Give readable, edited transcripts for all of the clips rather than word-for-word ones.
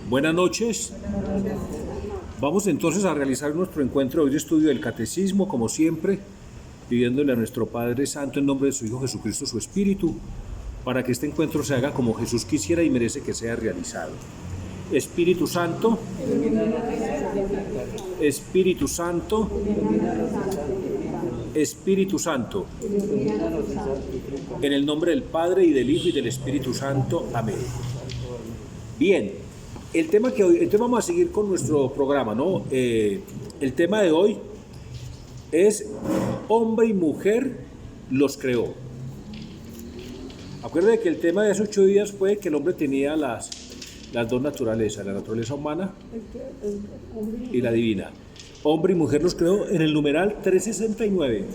Buenas noches. Vamos entonces a realizar nuestro encuentro hoy de estudio del Catecismo, como siempre, pidiéndole a nuestro Padre Santo en nombre de su Hijo Jesucristo, su Espíritu, para que este encuentro se haga como Jesús quisiera y merece que sea realizado. Espíritu Santo, Espíritu Santo, Espíritu Santo, en el nombre del Padre y del Hijo y del Espíritu Santo. Amén. Bien, entonces vamos a seguir con nuestro programa, ¿no? El tema de hoy es hombre y mujer los creó. Acuérdense que el tema de hace 8 días fue que el hombre tenía las dos naturalezas, la naturaleza humana y la divina. Hombre y mujer los creó en el numeral 369.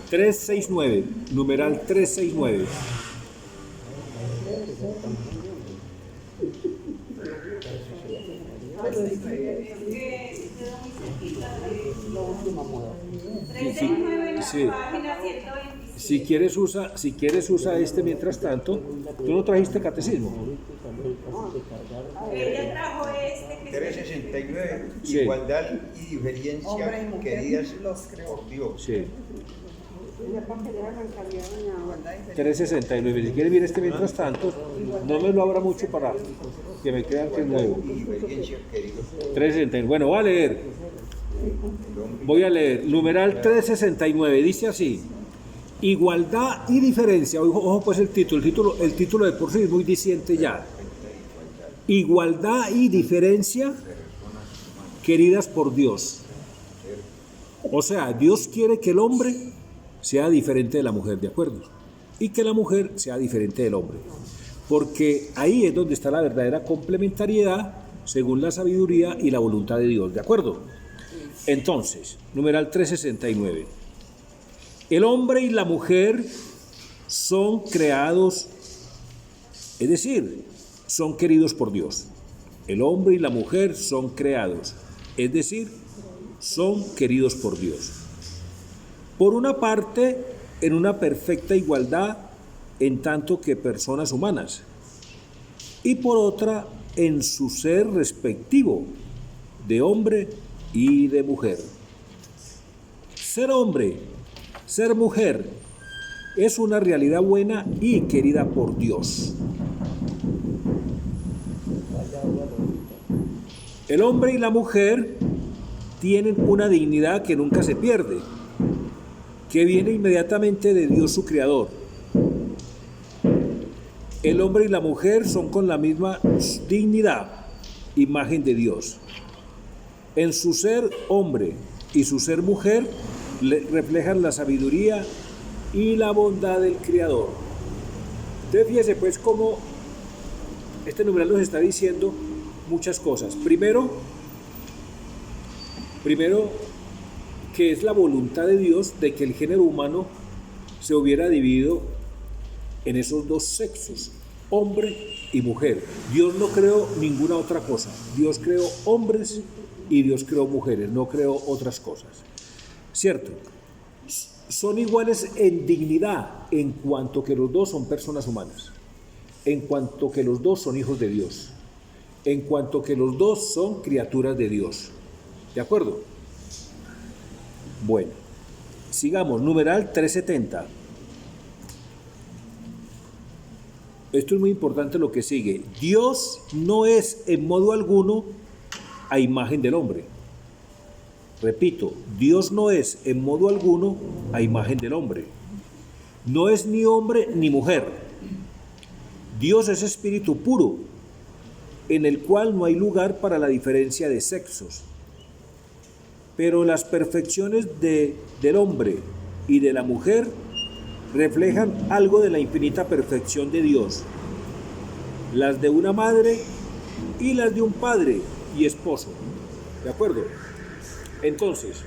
369, numeral 369. Sí. Si quieres usa este mientras tanto. ¿Tú no trajiste catecismo? Ella trajo este que 369, sí. Igualdad y diferencia, hombre y mujer queridas los creó. por Dios. Sí. 369. Si quieres ver este mientras tanto, no me lo abra mucho para que me crean que es nuevo. 369. Bueno, voy a leer. Numeral 369. Dice así: igualdad y diferencia. Ojo pues el título de por sí es muy diciente ya. Igualdad y diferencia queridas por Dios. O sea, Dios quiere que el hombre sea diferente de la mujer, ¿de acuerdo? Y que la mujer sea diferente del hombre. Porque ahí es donde está la verdadera complementariedad según la sabiduría y la voluntad de Dios, ¿de acuerdo? Entonces, numeral 369. El hombre y la mujer son creados, es decir, son queridos por Dios. El hombre y la mujer son creados, es decir, son queridos por Dios. Por una parte, en una perfecta igualdad en tanto que personas humanas, y por otra, en su ser respectivo de hombre y de mujer. Ser hombre, ser mujer, es una realidad buena y querida por Dios. El hombre y la mujer tienen una dignidad que nunca se pierde, que viene inmediatamente de Dios su Creador. El hombre y la mujer son con la misma dignidad, imagen de Dios. En su ser hombre y su ser mujer reflejan la sabiduría y la bondad del Creador. Entonces fíjese pues cómo este numeral nos está diciendo muchas cosas. Primero que es la voluntad de Dios de que el género humano se hubiera dividido en esos dos sexos, hombre y mujer. Dios no creó ninguna otra cosa. Dios creó hombres y Dios creó mujeres, no creó otras cosas. ¿Cierto? Son iguales en dignidad en cuanto que los dos son personas humanas, en cuanto que los dos son hijos de Dios, en cuanto que los dos son criaturas de Dios. ¿De acuerdo? Bueno, sigamos, numeral 370. Esto es muy importante lo que sigue. Dios no es en modo alguno a imagen del hombre. Repito, Dios no es en modo alguno a imagen del hombre. No es ni hombre ni mujer. Dios es espíritu puro, en el cual no hay lugar para la diferencia de sexos. Pero las perfecciones del hombre y de la mujer reflejan algo de la infinita perfección de Dios, las de una madre y las de un padre y esposo. ¿De acuerdo? Entonces,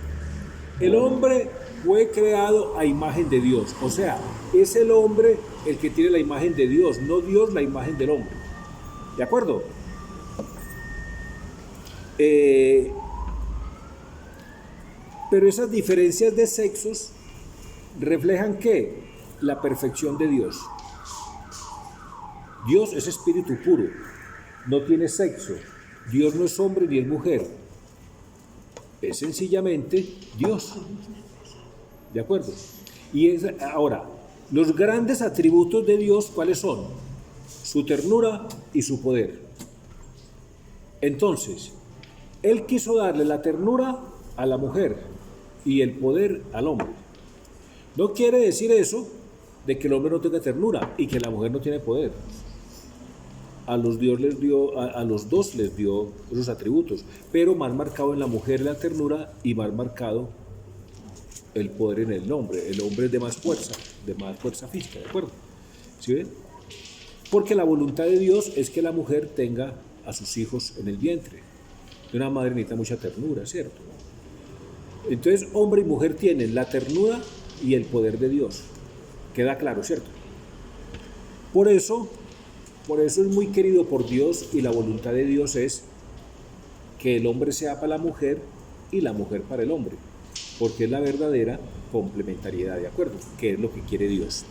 el hombre fue creado a imagen de Dios, o sea, es el hombre el que tiene la imagen de Dios, no Dios la imagen del hombre. ¿De acuerdo? Pero esas diferencias de sexos reflejan ¿qué? La perfección de Dios. Dios es espíritu puro, no tiene sexo. Dios no es hombre ni es mujer. Es sencillamente Dios. ¿De acuerdo? Ahora, los grandes atributos de Dios, ¿cuáles son? Su ternura y su poder. Entonces, Él quiso darle la ternura a la mujer y el poder al hombre. No quiere decir eso de que el hombre no tenga ternura y que la mujer no tiene poder. A los dos les dio esos atributos, pero más marcado en la mujer la ternura y más marcado el poder en el hombre. El hombre es de más fuerza física, ¿de acuerdo? ¿Sí ven? Porque la voluntad de Dios es que la mujer tenga a sus hijos en el vientre. Una madre necesita mucha ternura, ¿cierto? Entonces, hombre y mujer tienen la ternura y el poder de Dios. Queda claro, ¿cierto? Por eso es muy querido por Dios, y la voluntad de Dios es que el hombre sea para la mujer y la mujer para el hombre, porque es la verdadera complementariedad, ¿de acuerdo? Que es lo que quiere Dios.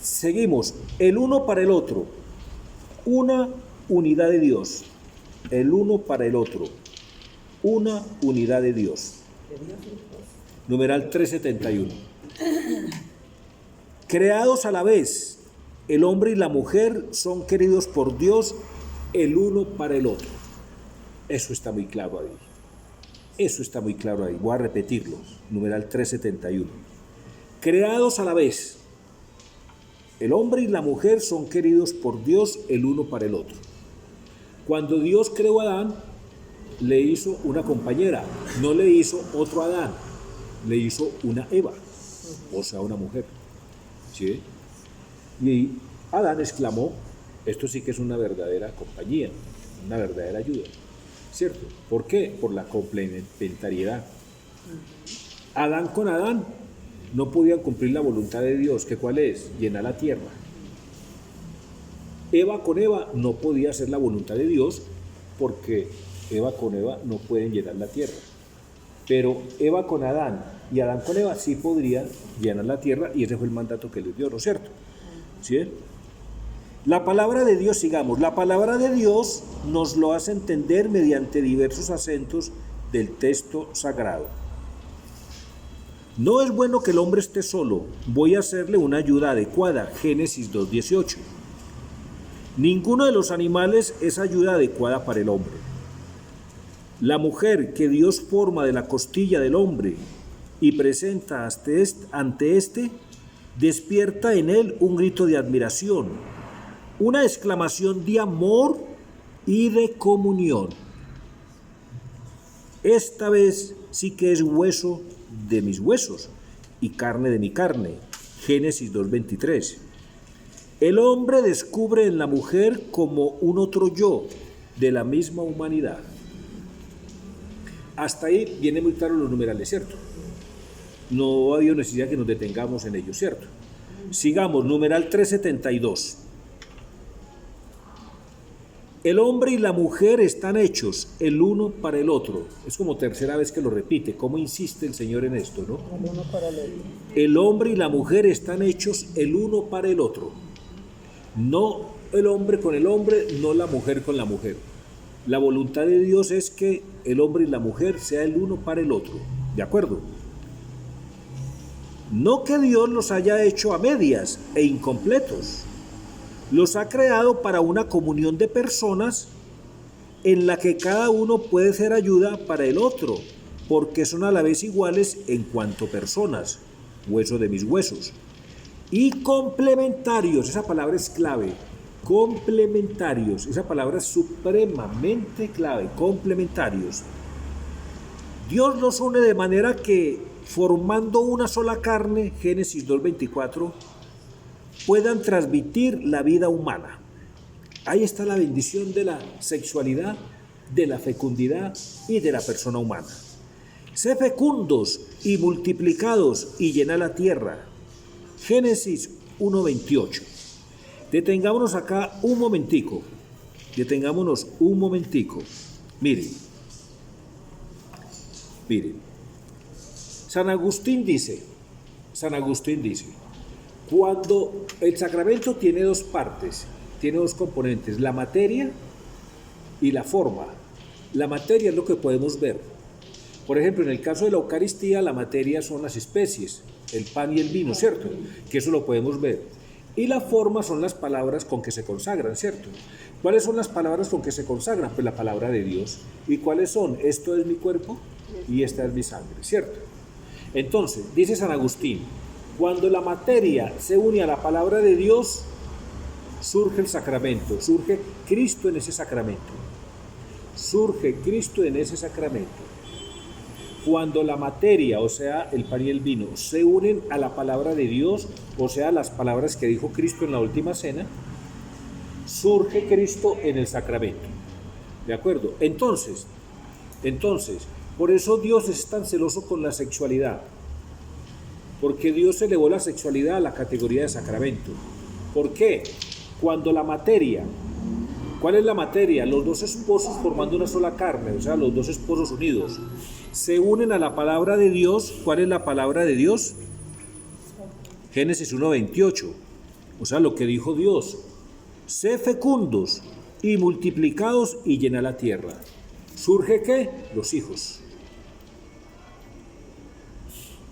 Seguimos, el uno para el otro, una unidad de Dios, el uno para el otro, una unidad de Dios. Numeral 371. Creados a la vez, el hombre y la mujer son queridos por Dios el uno para el otro. Eso está muy claro ahí. Eso está muy claro ahí. Voy a repetirlo. Numeral 371. Creados a la vez, el hombre y la mujer son queridos por Dios el uno para el otro. Cuando Dios creó a Adán, le hizo una compañera, no le hizo otro Adán, le hizo una Eva, o sea, una mujer. ¿Sí? Y Adán exclamó, esto sí que es una verdadera compañía, una verdadera ayuda, ¿cierto? ¿Por qué? Por la complementariedad. Adán con Adán no podían cumplir la voluntad de Dios, que ¿cuál es? Llenar la tierra. Eva con Eva no podía hacer la voluntad de Dios, porque Eva con Eva no pueden llenar la tierra. Pero Eva con Adán y Adán con Eva sí podrían llenar la tierra, y ese fue el mandato que les dio, ¿no es cierto? ¿Sí? La palabra de Dios, sigamos, la palabra de Dios nos lo hace entender mediante diversos acentos del texto sagrado. No es bueno que el hombre esté solo, voy a hacerle una ayuda adecuada, Génesis 2:18. Ninguno de los animales es ayuda adecuada para el hombre. La mujer que Dios forma de la costilla del hombre y presenta ante éste, despierta en él un grito de admiración, una exclamación de amor y de comunión. Esta vez sí que es hueso de mis huesos y carne de mi carne. Génesis 2:23. El hombre descubre en la mujer como un otro yo de la misma humanidad. Hasta ahí viene muy claro los numerales, ¿cierto? No había necesidad que nos detengamos en ellos, ¿cierto? Sigamos, numeral 372. El hombre y la mujer están hechos el uno para el otro. Es como tercera vez que lo repite. ¿Cómo insiste el Señor en esto, no? El uno para el otro. El hombre y la mujer están hechos el uno para el otro. No el hombre con el hombre, no la mujer con la mujer. La voluntad de Dios es que el hombre y la mujer sea el uno para el otro. ¿De acuerdo? No que Dios los haya hecho a medias e incompletos. Los ha creado para una comunión de personas en la que cada uno puede ser ayuda para el otro, porque son a la vez iguales en cuanto personas, hueso de mis huesos, y complementarios. Esa palabra es clave. Complementarios, esa palabra es supremamente clave. Complementarios. Dios los une de manera que, formando una sola carne, Génesis 2:24, puedan transmitir la vida humana. Ahí está la bendición de la sexualidad, de la fecundidad y de la persona humana. Sé fecundos y multiplicados y llena la tierra. Génesis 1:28. Detengámonos acá un momentico. Miren. San Agustín dice, Cuando el sacramento tiene dos partes, tiene dos componentes, la materia y la forma. La materia es lo que podemos ver. Por ejemplo, en el caso de la Eucaristía, la materia son las especies, el pan y el vino, ¿cierto? Que eso lo podemos ver. Y la forma son las palabras con que se consagran, ¿cierto? ¿Cuáles son las palabras con que se consagran? Pues la palabra de Dios. ¿Y cuáles son? Esto es mi cuerpo y esta es mi sangre, ¿cierto? Entonces, dice San Agustín, cuando la materia se une a la palabra de Dios, surge el sacramento, surge Cristo en ese sacramento. Surge Cristo en ese sacramento. Cuando la materia, o sea, el pan y el vino, se unen a la palabra de Dios, o sea, las palabras que dijo Cristo en la última cena, surge Cristo en el sacramento. ¿De acuerdo? Entonces, por eso Dios es tan celoso con la sexualidad, porque Dios elevó la sexualidad a la categoría de sacramento. ¿Por qué? Cuando la materia, ¿cuál es la materia? Los dos esposos formando una sola carne, o sea, los dos esposos unidos, se unen a la palabra de Dios. ¿Cuál es la palabra de Dios? Génesis 1:28, o sea, lo que dijo Dios: sé fecundos y multiplicados y llena la tierra. ¿Surge qué? Los hijos.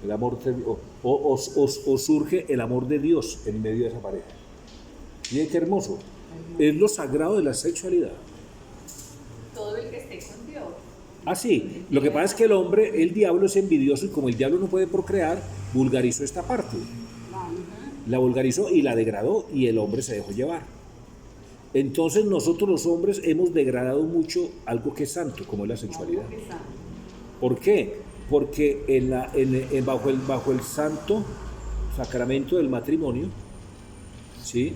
El amor o surge el amor de Dios en medio de esa pareja. Miren qué hermoso. Es lo sagrado de la sexualidad. Todo el que esté con Dios. Ah, sí. Lo que pasa es que el diablo es envidioso, y como el diablo no puede procrear, vulgarizó esta parte. La vulgarizó y la degradó, y el hombre se dejó llevar. Entonces nosotros los hombres hemos degradado mucho algo que es santo, como es la sexualidad. ¿Por qué? Porque bajo el santo sacramento del matrimonio, ¿sí?,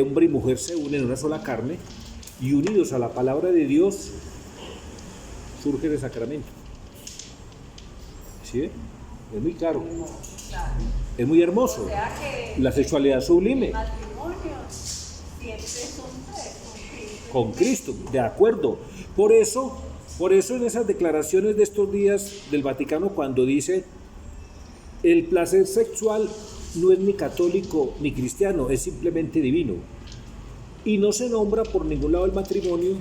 hombre y mujer se unen en una sola carne, y unidos a la palabra de Dios surge el sacramento. ¿Sí? Es muy claro. Es muy hermoso. O sea que la sexualidad sublime. el matrimonio siempre es un fe Con Cristo, de acuerdo. Por eso en esas declaraciones de estos días del Vaticano, cuando dice el placer sexual no es ni católico ni cristiano, es simplemente divino, y no se nombra por ningún lado el matrimonio,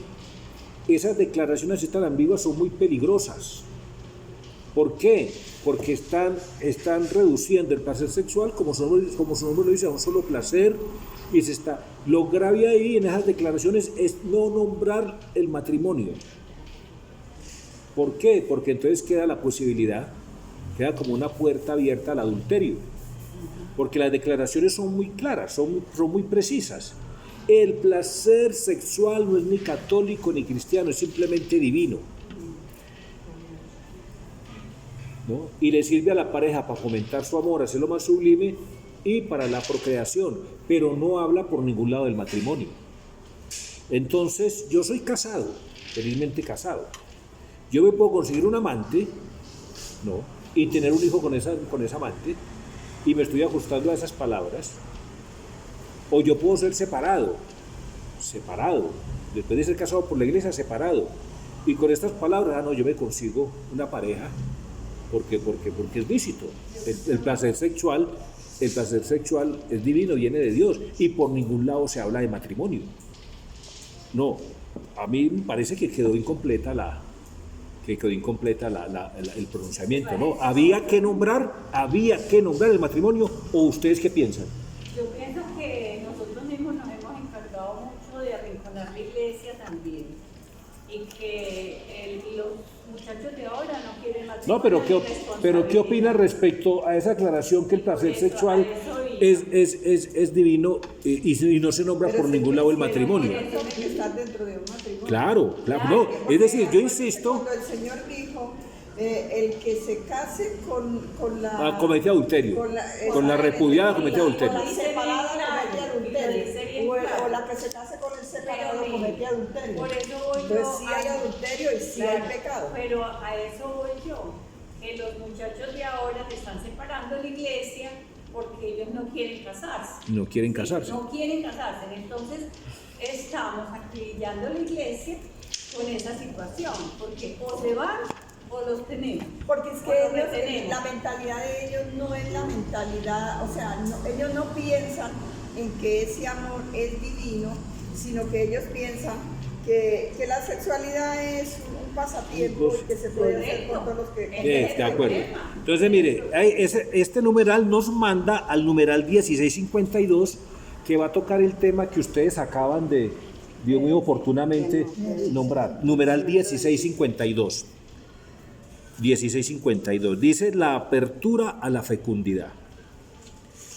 esas declaraciones tan ambiguas son muy peligrosas. ¿Por qué? Porque están reduciendo el placer sexual, como su nombre lo dice, a un solo placer, y lo grave ahí en esas declaraciones es no nombrar el matrimonio. ¿Por qué? Porque entonces queda la posibilidad, queda como una puerta abierta al adulterio, porque las declaraciones son muy claras, son muy precisas. El placer sexual no es ni católico ni cristiano, es simplemente divino, ¿no? Y le sirve a la pareja para fomentar su amor, hacerlo más sublime, y para la procreación, pero no habla por ningún lado del matrimonio. Entonces, yo soy casado, felizmente casado. Yo me puedo conseguir un amante, ¿no?, y tener un hijo con esa amante, y me estoy ajustando a esas palabras. O yo puedo ser separado, después de ser casado por la iglesia, separado, y con estas palabras, yo me consigo una pareja, porque es lícito. El placer sexual es divino, viene de Dios, y por ningún lado se habla de matrimonio. No, a mí me parece que quedó incompleta el pronunciamiento, ¿no? Había que nombrar el matrimonio. ¿O ustedes qué piensan? Yo pienso que nosotros mismos nos hemos encargado mucho de arrinconar la iglesia también, y que los muchachos de ahora no quieren matrimonio. No, pero ¿qué opina respecto a esa aclaración que el placer sexual es divino, y no se nombra por ningún lado el matrimonio? Tiene que estar dentro de un matrimonio. Claro, no, es decir, yo insisto. Cuando el Señor dijo, el que se case con la... comete adulterio. Con la repudiada comete adulterio. Con la separada comete adulterio. O la que se case con el separado comete adulterio. Por eso voy Entonces yo. sí hay adulterio y sí hay pecado. Pero a eso voy yo. Que los muchachos de ahora se están separando de la iglesia porque ellos no quieren casarse. No quieren casarse. No quieren casarse. Entonces estamos acribillando la iglesia con esa situación. Porque o se van o los tenemos. Porque es que O lo ellos, retenemos. la mentalidad de ellos no es la mentalidad, o sea, ellos no piensan en que ese amor es divino, sino que ellos piensan que la sexualidad es un pasatiempo y que se puede hacer por todos los que... De acuerdo. Entonces, mire, este numeral nos manda al numeral 1652, que va a tocar el tema que ustedes acaban de, Dios mío, oportunamente nombrar. Numeral 1652. 1652. Dice la apertura a la fecundidad.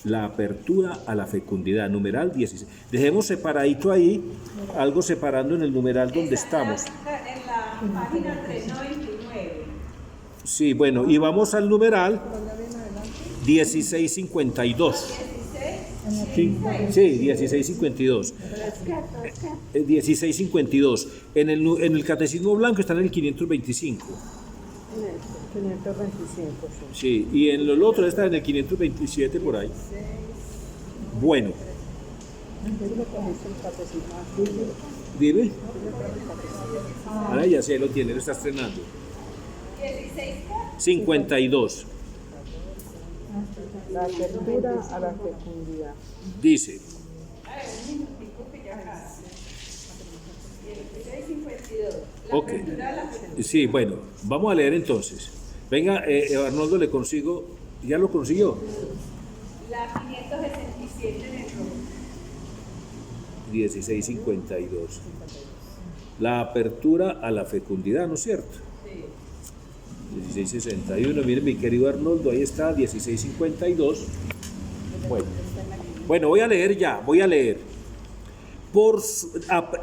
La apertura a la fecundidad, numeral 16. Dejemos separadito ahí, algo separando en el numeral donde estamos. En la página 399. Sí, bueno, y vamos al numeral 1652. Sí, 1652. 1652. En el Catecismo Blanco está en el 525. 525, Sí, y en el otro está en el 527 por ahí. Bueno. Dime. Ahora ya se lo tiene, lo está estrenando. 52. La apertura a la fecundidad. Dice. Ok. Sí, bueno, vamos a leer entonces. Venga, Arnoldo, le consigo. ¿Ya lo consiguió? La 567 en el rojo. 1652. La apertura a la fecundidad, ¿no es cierto? Sí. 1661, miren mi querido Arnoldo, ahí está, 1652. Bueno, voy a leer.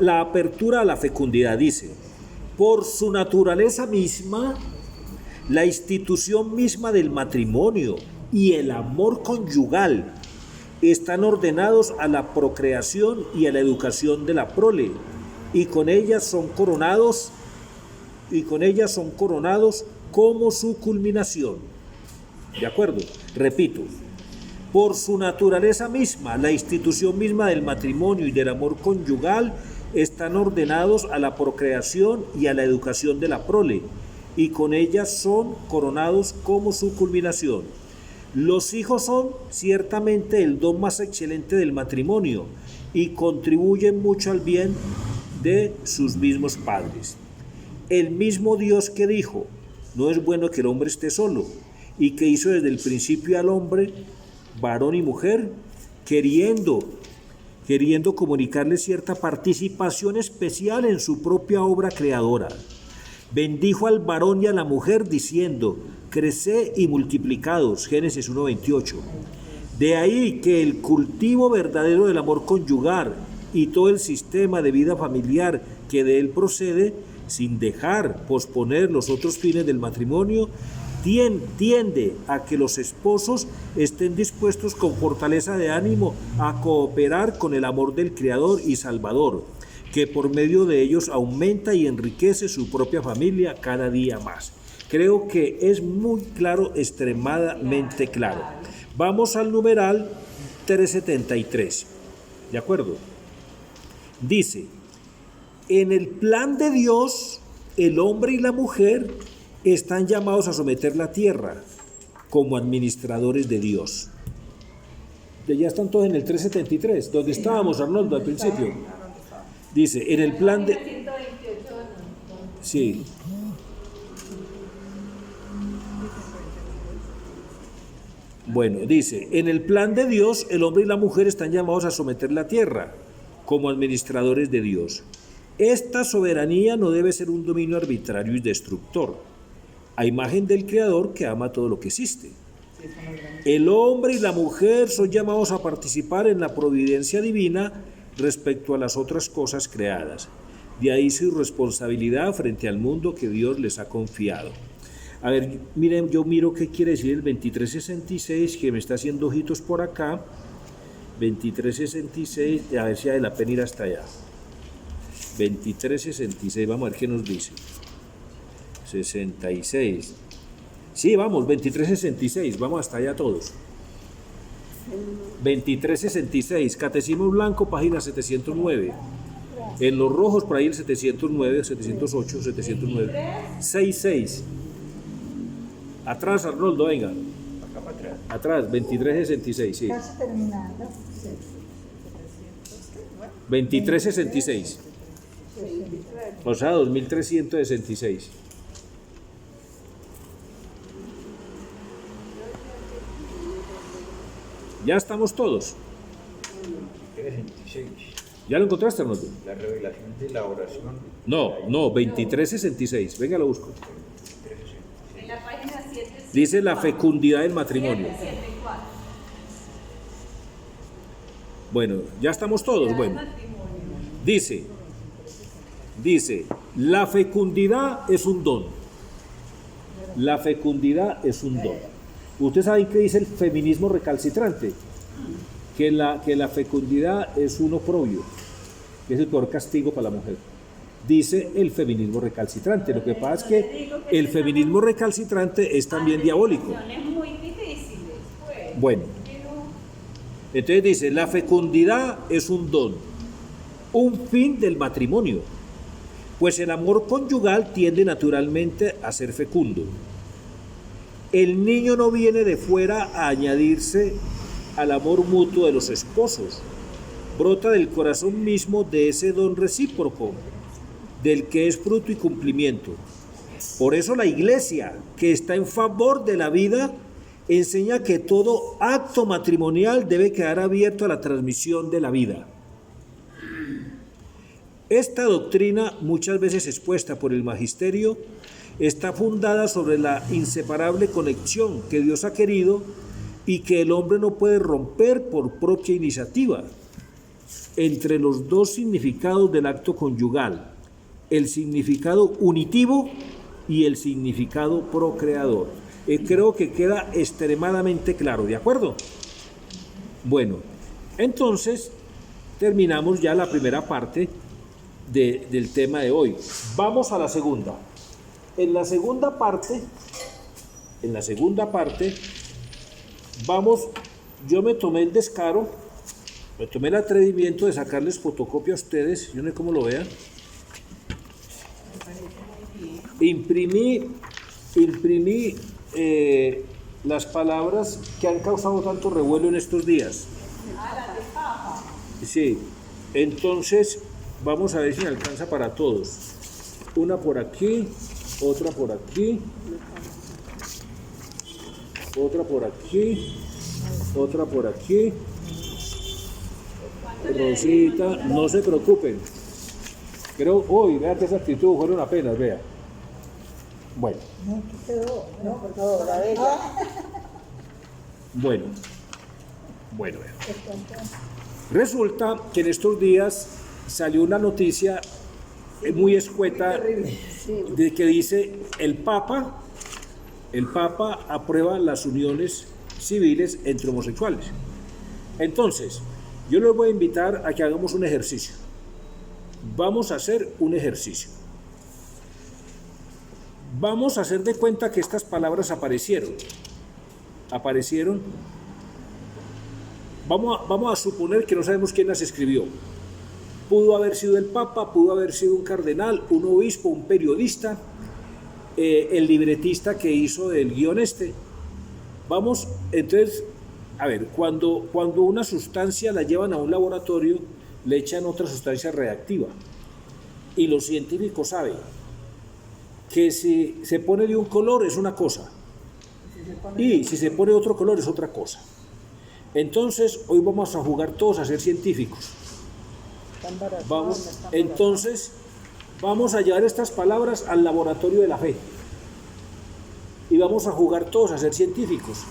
La apertura a la fecundidad dice, por su naturaleza misma, la institución misma del matrimonio y el amor conyugal están ordenados a la procreación y a la educación de la prole, y con ellas son coronados como su culminación. ¿De acuerdo? Repito. Por su naturaleza misma, la institución misma del matrimonio y del amor conyugal están ordenados a la procreación y a la educación de la prole, y con ellas son coronados como su culminación. Los hijos son ciertamente el don más excelente del matrimonio y contribuyen mucho al bien de sus mismos padres. El mismo Dios que dijo, no es bueno que el hombre esté solo, y que hizo desde el principio al hombre, varón y mujer, queriendo comunicarle cierta participación especial en su propia obra creadora. Bendijo al varón y a la mujer diciendo, creced y multiplicados, Génesis 1:28. De ahí que el cultivo verdadero del amor conyugal y todo el sistema de vida familiar que de él procede, sin dejar posponer los otros fines del matrimonio, tiende a que los esposos estén dispuestos con fortaleza de ánimo a cooperar con el amor del Creador y Salvador, que por medio de ellos aumenta y enriquece su propia familia cada día más. Creo que es muy claro, extremadamente claro. Vamos al numeral 373. ¿De acuerdo? Dice, en el plan de Dios, el hombre y la mujer están llamados a someter la tierra como administradores de Dios. Ya están todos en el 373, donde estábamos, Arnoldo, al principio. Dice, en el plan de... 128 no. Sí. Bueno, dice, en el plan de Dios, el hombre y la mujer están llamados a someter la tierra como administradores de Dios. Esta soberanía no debe ser un dominio arbitrario y destructor, a imagen del Creador que ama todo lo que existe. El hombre y la mujer son llamados a participar en la providencia divina respecto a las otras cosas creadas. De ahí su responsabilidad frente al mundo que Dios les ha confiado. A ver, miren, yo miro qué quiere decir el 2366, que me está haciendo ojitos por acá. 2366, a ver si vale la pena ir hasta allá. 2366, vamos a ver qué nos dice. 66. Sí, vamos, 2366, vamos hasta allá todos. 2366, Catecismo Blanco, página 709. En los rojos, por ahí el 709, 708, 709. 66. Atrás, Arnoldo, venga. Acá para atrás. Atrás, 2366, sí. Casi terminando. 2366. O sea, 2366. Ya estamos todos. 366. ¿Ya lo encontraste, Arnoldo? La revelación de la oración. No, 2366. Venga, lo busco. En la página 7. Dice la fecundidad del matrimonio. 774. Bueno, ya estamos todos. Bueno, dice, la fecundidad es un don. La fecundidad es un don. Ustedes saben qué dice el feminismo recalcitrante, que la fecundidad es un oprobio, que es el peor castigo para la mujer. Dice el feminismo recalcitrante. Lo que pasa es que el feminismo recalcitrante es también diabólico. Muy difíciles, pues. Bueno, entonces dice, la fecundidad es un don, un fin del matrimonio, pues el amor conyugal tiende naturalmente a ser fecundo. El niño no viene de fuera a añadirse al amor mutuo de los esposos, brota del corazón mismo de ese don recíproco, del que es fruto y cumplimiento. Por eso la Iglesia, que está en favor de la vida, enseña que todo acto matrimonial debe quedar abierto a la transmisión de la vida. Esta doctrina, muchas veces expuesta por el magisterio, está fundada sobre la inseparable conexión que Dios ha querido y que el hombre no puede romper por propia iniciativa entre los dos significados del acto conyugal, el significado unitivo y el significado procreador. Creo que queda extremadamente claro, ¿de acuerdo? Bueno, entonces terminamos ya la primera parte del tema de hoy. Vamos a la segunda. En la segunda parte, yo me tomé el descaro, me tomé el atrevimiento de sacarles fotocopia a ustedes, yo no sé cómo lo vean. Imprimí las palabras que han causado tanto revuelo en estos días. Sí, entonces vamos a ver si me alcanza para todos. Una por aquí, otra por aquí, otra por aquí, otra por aquí. Rosita, no se preocupen. Creo, hoy, vean que esa actitud fueron apenas, vea. Bueno. No, por favor, a ver. Bueno. Resulta que en estos días salió una noticia muy escueta de que dice el Papa aprueba las uniones civiles entre homosexuales. Entonces, yo les voy a invitar a que hagamos un ejercicio. Vamos a hacer un ejercicio. Vamos a hacer de cuenta que estas palabras aparecieron. Vamos a suponer que no sabemos quién las escribió. Pudo haber sido el Papa, pudo haber sido un cardenal, un obispo, un periodista, el libretista que hizo el guión este. Vamos, entonces, a ver, cuando una sustancia la llevan a un laboratorio, le echan otra sustancia reactiva. Y los científicos saben que si se pone de un color es una cosa, y si se pone otro color es otra cosa. Entonces, hoy vamos a jugar todos a ser científicos. Entonces, vamos a llevar estas palabras al laboratorio de la fe. Y vamos a jugar todos a ser científicos.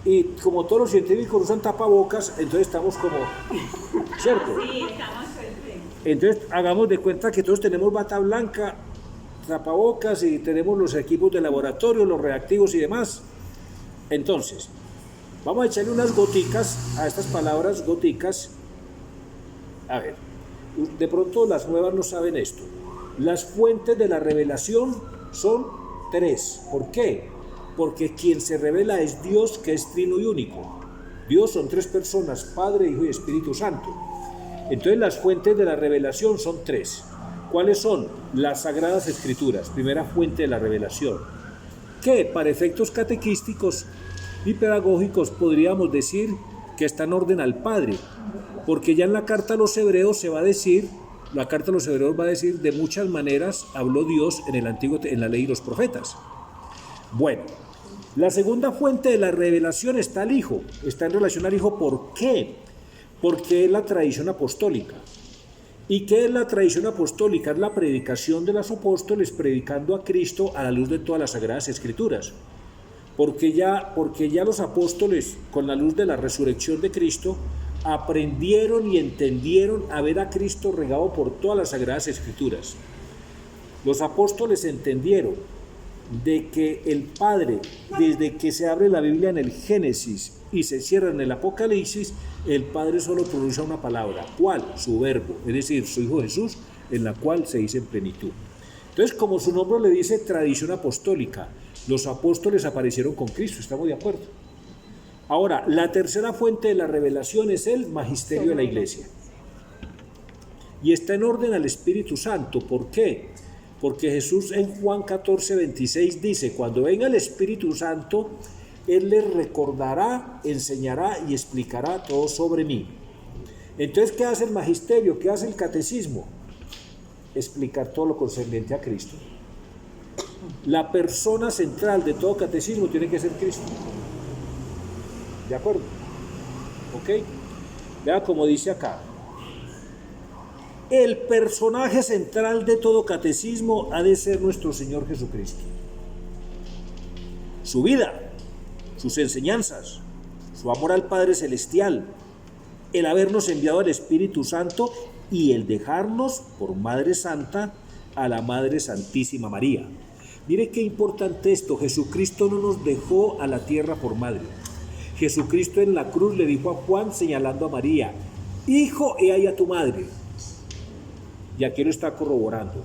Y como todos los científicos usan tapabocas, entonces estamos como, ¿cierto? Sí, estamos perfectos. Entonces, hagamos de cuenta que todos tenemos bata blanca, tapabocas y tenemos los equipos de laboratorio, los reactivos y demás. Entonces, vamos a echarle unas goticas a estas palabras, goticas. A ver, de pronto las nuevas no saben esto. Las fuentes de la revelación son 3. ¿Por qué? Porque quien se revela es Dios, que es trino y único. Dios son 3 personas, Padre, Hijo y Espíritu Santo. Entonces las fuentes de la revelación son 3. ¿Cuáles son? Las Sagradas Escrituras, primera fuente de la revelación. que para efectos catequísticos y pedagógicos podríamos decir que está en orden al Padre, porque ya en la carta a los hebreos se va a decir, la carta a los hebreos va a decir de muchas maneras habló Dios en la ley y los profetas. Bueno, la segunda fuente de la revelación está el Hijo, está en relación al Hijo. ¿Por qué? Porque es la tradición apostólica. ¿Y qué es la tradición apostólica? Es la predicación de los apóstoles predicando a Cristo a la luz de todas las Sagradas Escrituras. Porque ya los apóstoles, con la luz de la resurrección de Cristo, aprendieron y entendieron a ver a Cristo regado por todas las Sagradas Escrituras. Los apóstoles entendieron de que el Padre, desde que se abre la Biblia en el Génesis y se cierra en el Apocalipsis, el Padre solo pronuncia una palabra. ¿Cuál? Su verbo, es decir, su Hijo Jesús, en la cual se dice en plenitud. Entonces, como su nombre le dice, tradición apostólica, los apóstoles aparecieron con Cristo, ¿estamos de acuerdo? Ahora, la tercera fuente de la revelación es el magisterio de la Iglesia. Y está en orden al Espíritu Santo. ¿Por qué? Porque Jesús en Juan 14:26 dice, cuando venga el Espíritu Santo, Él les recordará, enseñará y explicará todo sobre mí. Entonces, ¿qué hace el magisterio? ¿Qué hace el catecismo? Explicar todo lo concerniente a Cristo. La persona central de todo catecismo tiene que ser Cristo. ¿De acuerdo? ¿Ok? Vea como dice acá. El personaje central de todo catecismo ha de ser nuestro Señor Jesucristo. Su vida, sus enseñanzas, su amor al Padre Celestial, el habernos enviado al Espíritu Santo y el dejarnos por Madre Santa a la Madre Santísima María. Mire qué importante esto, Jesucristo no nos dejó a la tierra por madre. Jesucristo en la cruz le dijo a Juan señalando a María, hijo, he ahí a tu madre. Y aquí lo está corroborando.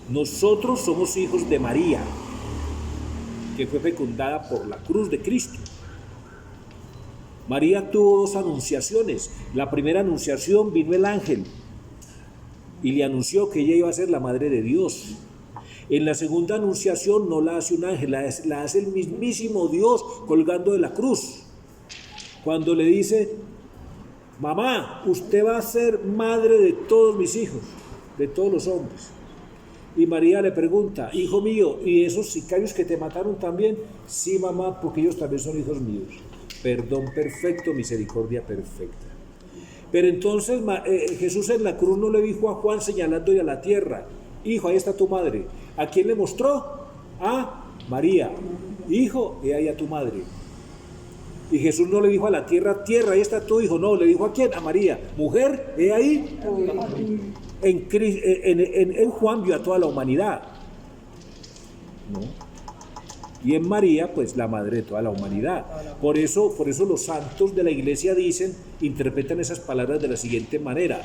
Nosotros somos hijos de María, que fue fecundada por la cruz de Cristo. María tuvo dos anunciaciones. La primera anunciación vino el ángel y le anunció que ella iba a ser la madre de Dios. En la segunda anunciación no la hace un ángel, la hace el mismísimo Dios colgando de la cruz. Cuando le dice, mamá, usted va a ser madre de todos mis hijos, de todos los hombres. Y María le pregunta, hijo mío, ¿y esos sicarios que te mataron también? Sí, mamá, porque ellos también son hijos míos. Perdón perfecto, misericordia perfecta. Pero entonces Jesús en la cruz no le dijo a Juan señalando a la tierra, hijo, ahí está tu madre. ¿A quién le mostró? A María. Hijo, he ahí a tu madre. Y Jesús no le dijo a la tierra, tierra, ahí está tu hijo. No, le dijo ¿a quién? A María. Mujer, he ahí. En Juan vio a toda la humanidad, ¿no? Y en María, pues la madre de toda la humanidad. Por eso los santos de la iglesia interpretan esas palabras de la siguiente manera.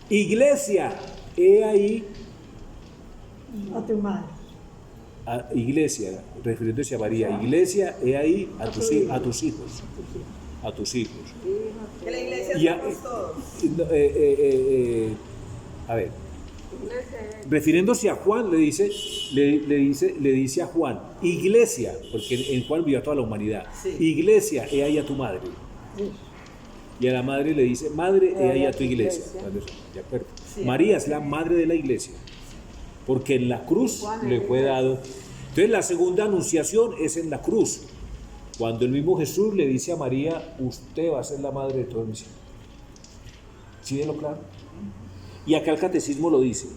Iglesia, he ahí A tu madre. Iglesia, refiriéndose a María, iglesia, he ahí a tus hijos. A tus hijos. Que la iglesia somos todos. A ver, refiriéndose a Juan, le dice a Juan, iglesia, porque en Juan vio a toda la humanidad, sí. Iglesia, he ahí a tu madre. Sí. Y a la madre le dice, madre, he ahí a tu iglesia. ¿De acuerdo? Sí. María es la madre de la iglesia, porque en la cruz le fue dado. Entonces la segunda anunciación es en la cruz, cuando el mismo Jesús le dice a María, usted va a ser la madre de todos mis hijos. ¿Sí ven lo claro? Y acá el catecismo lo dice.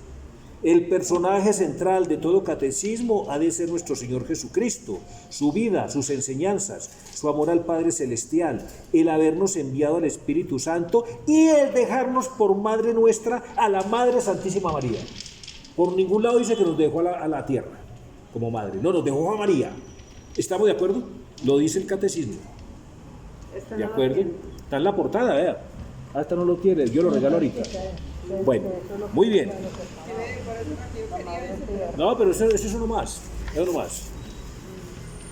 El personaje central de todo catecismo ha de ser nuestro Señor Jesucristo, su vida, sus enseñanzas, su amor al Padre Celestial, el habernos enviado al Espíritu Santo y el dejarnos por madre nuestra a la Madre Santísima María. Por ningún lado dice que nos dejó a la tierra como madre, no, nos dejó a María. ¿Estamos de acuerdo? Lo dice el catecismo. ¿De acuerdo? Está en la portada, vea. Hasta no lo tiene, yo lo regalo ahorita. Bueno, muy bien. No, pero eso es uno más. Es uno más.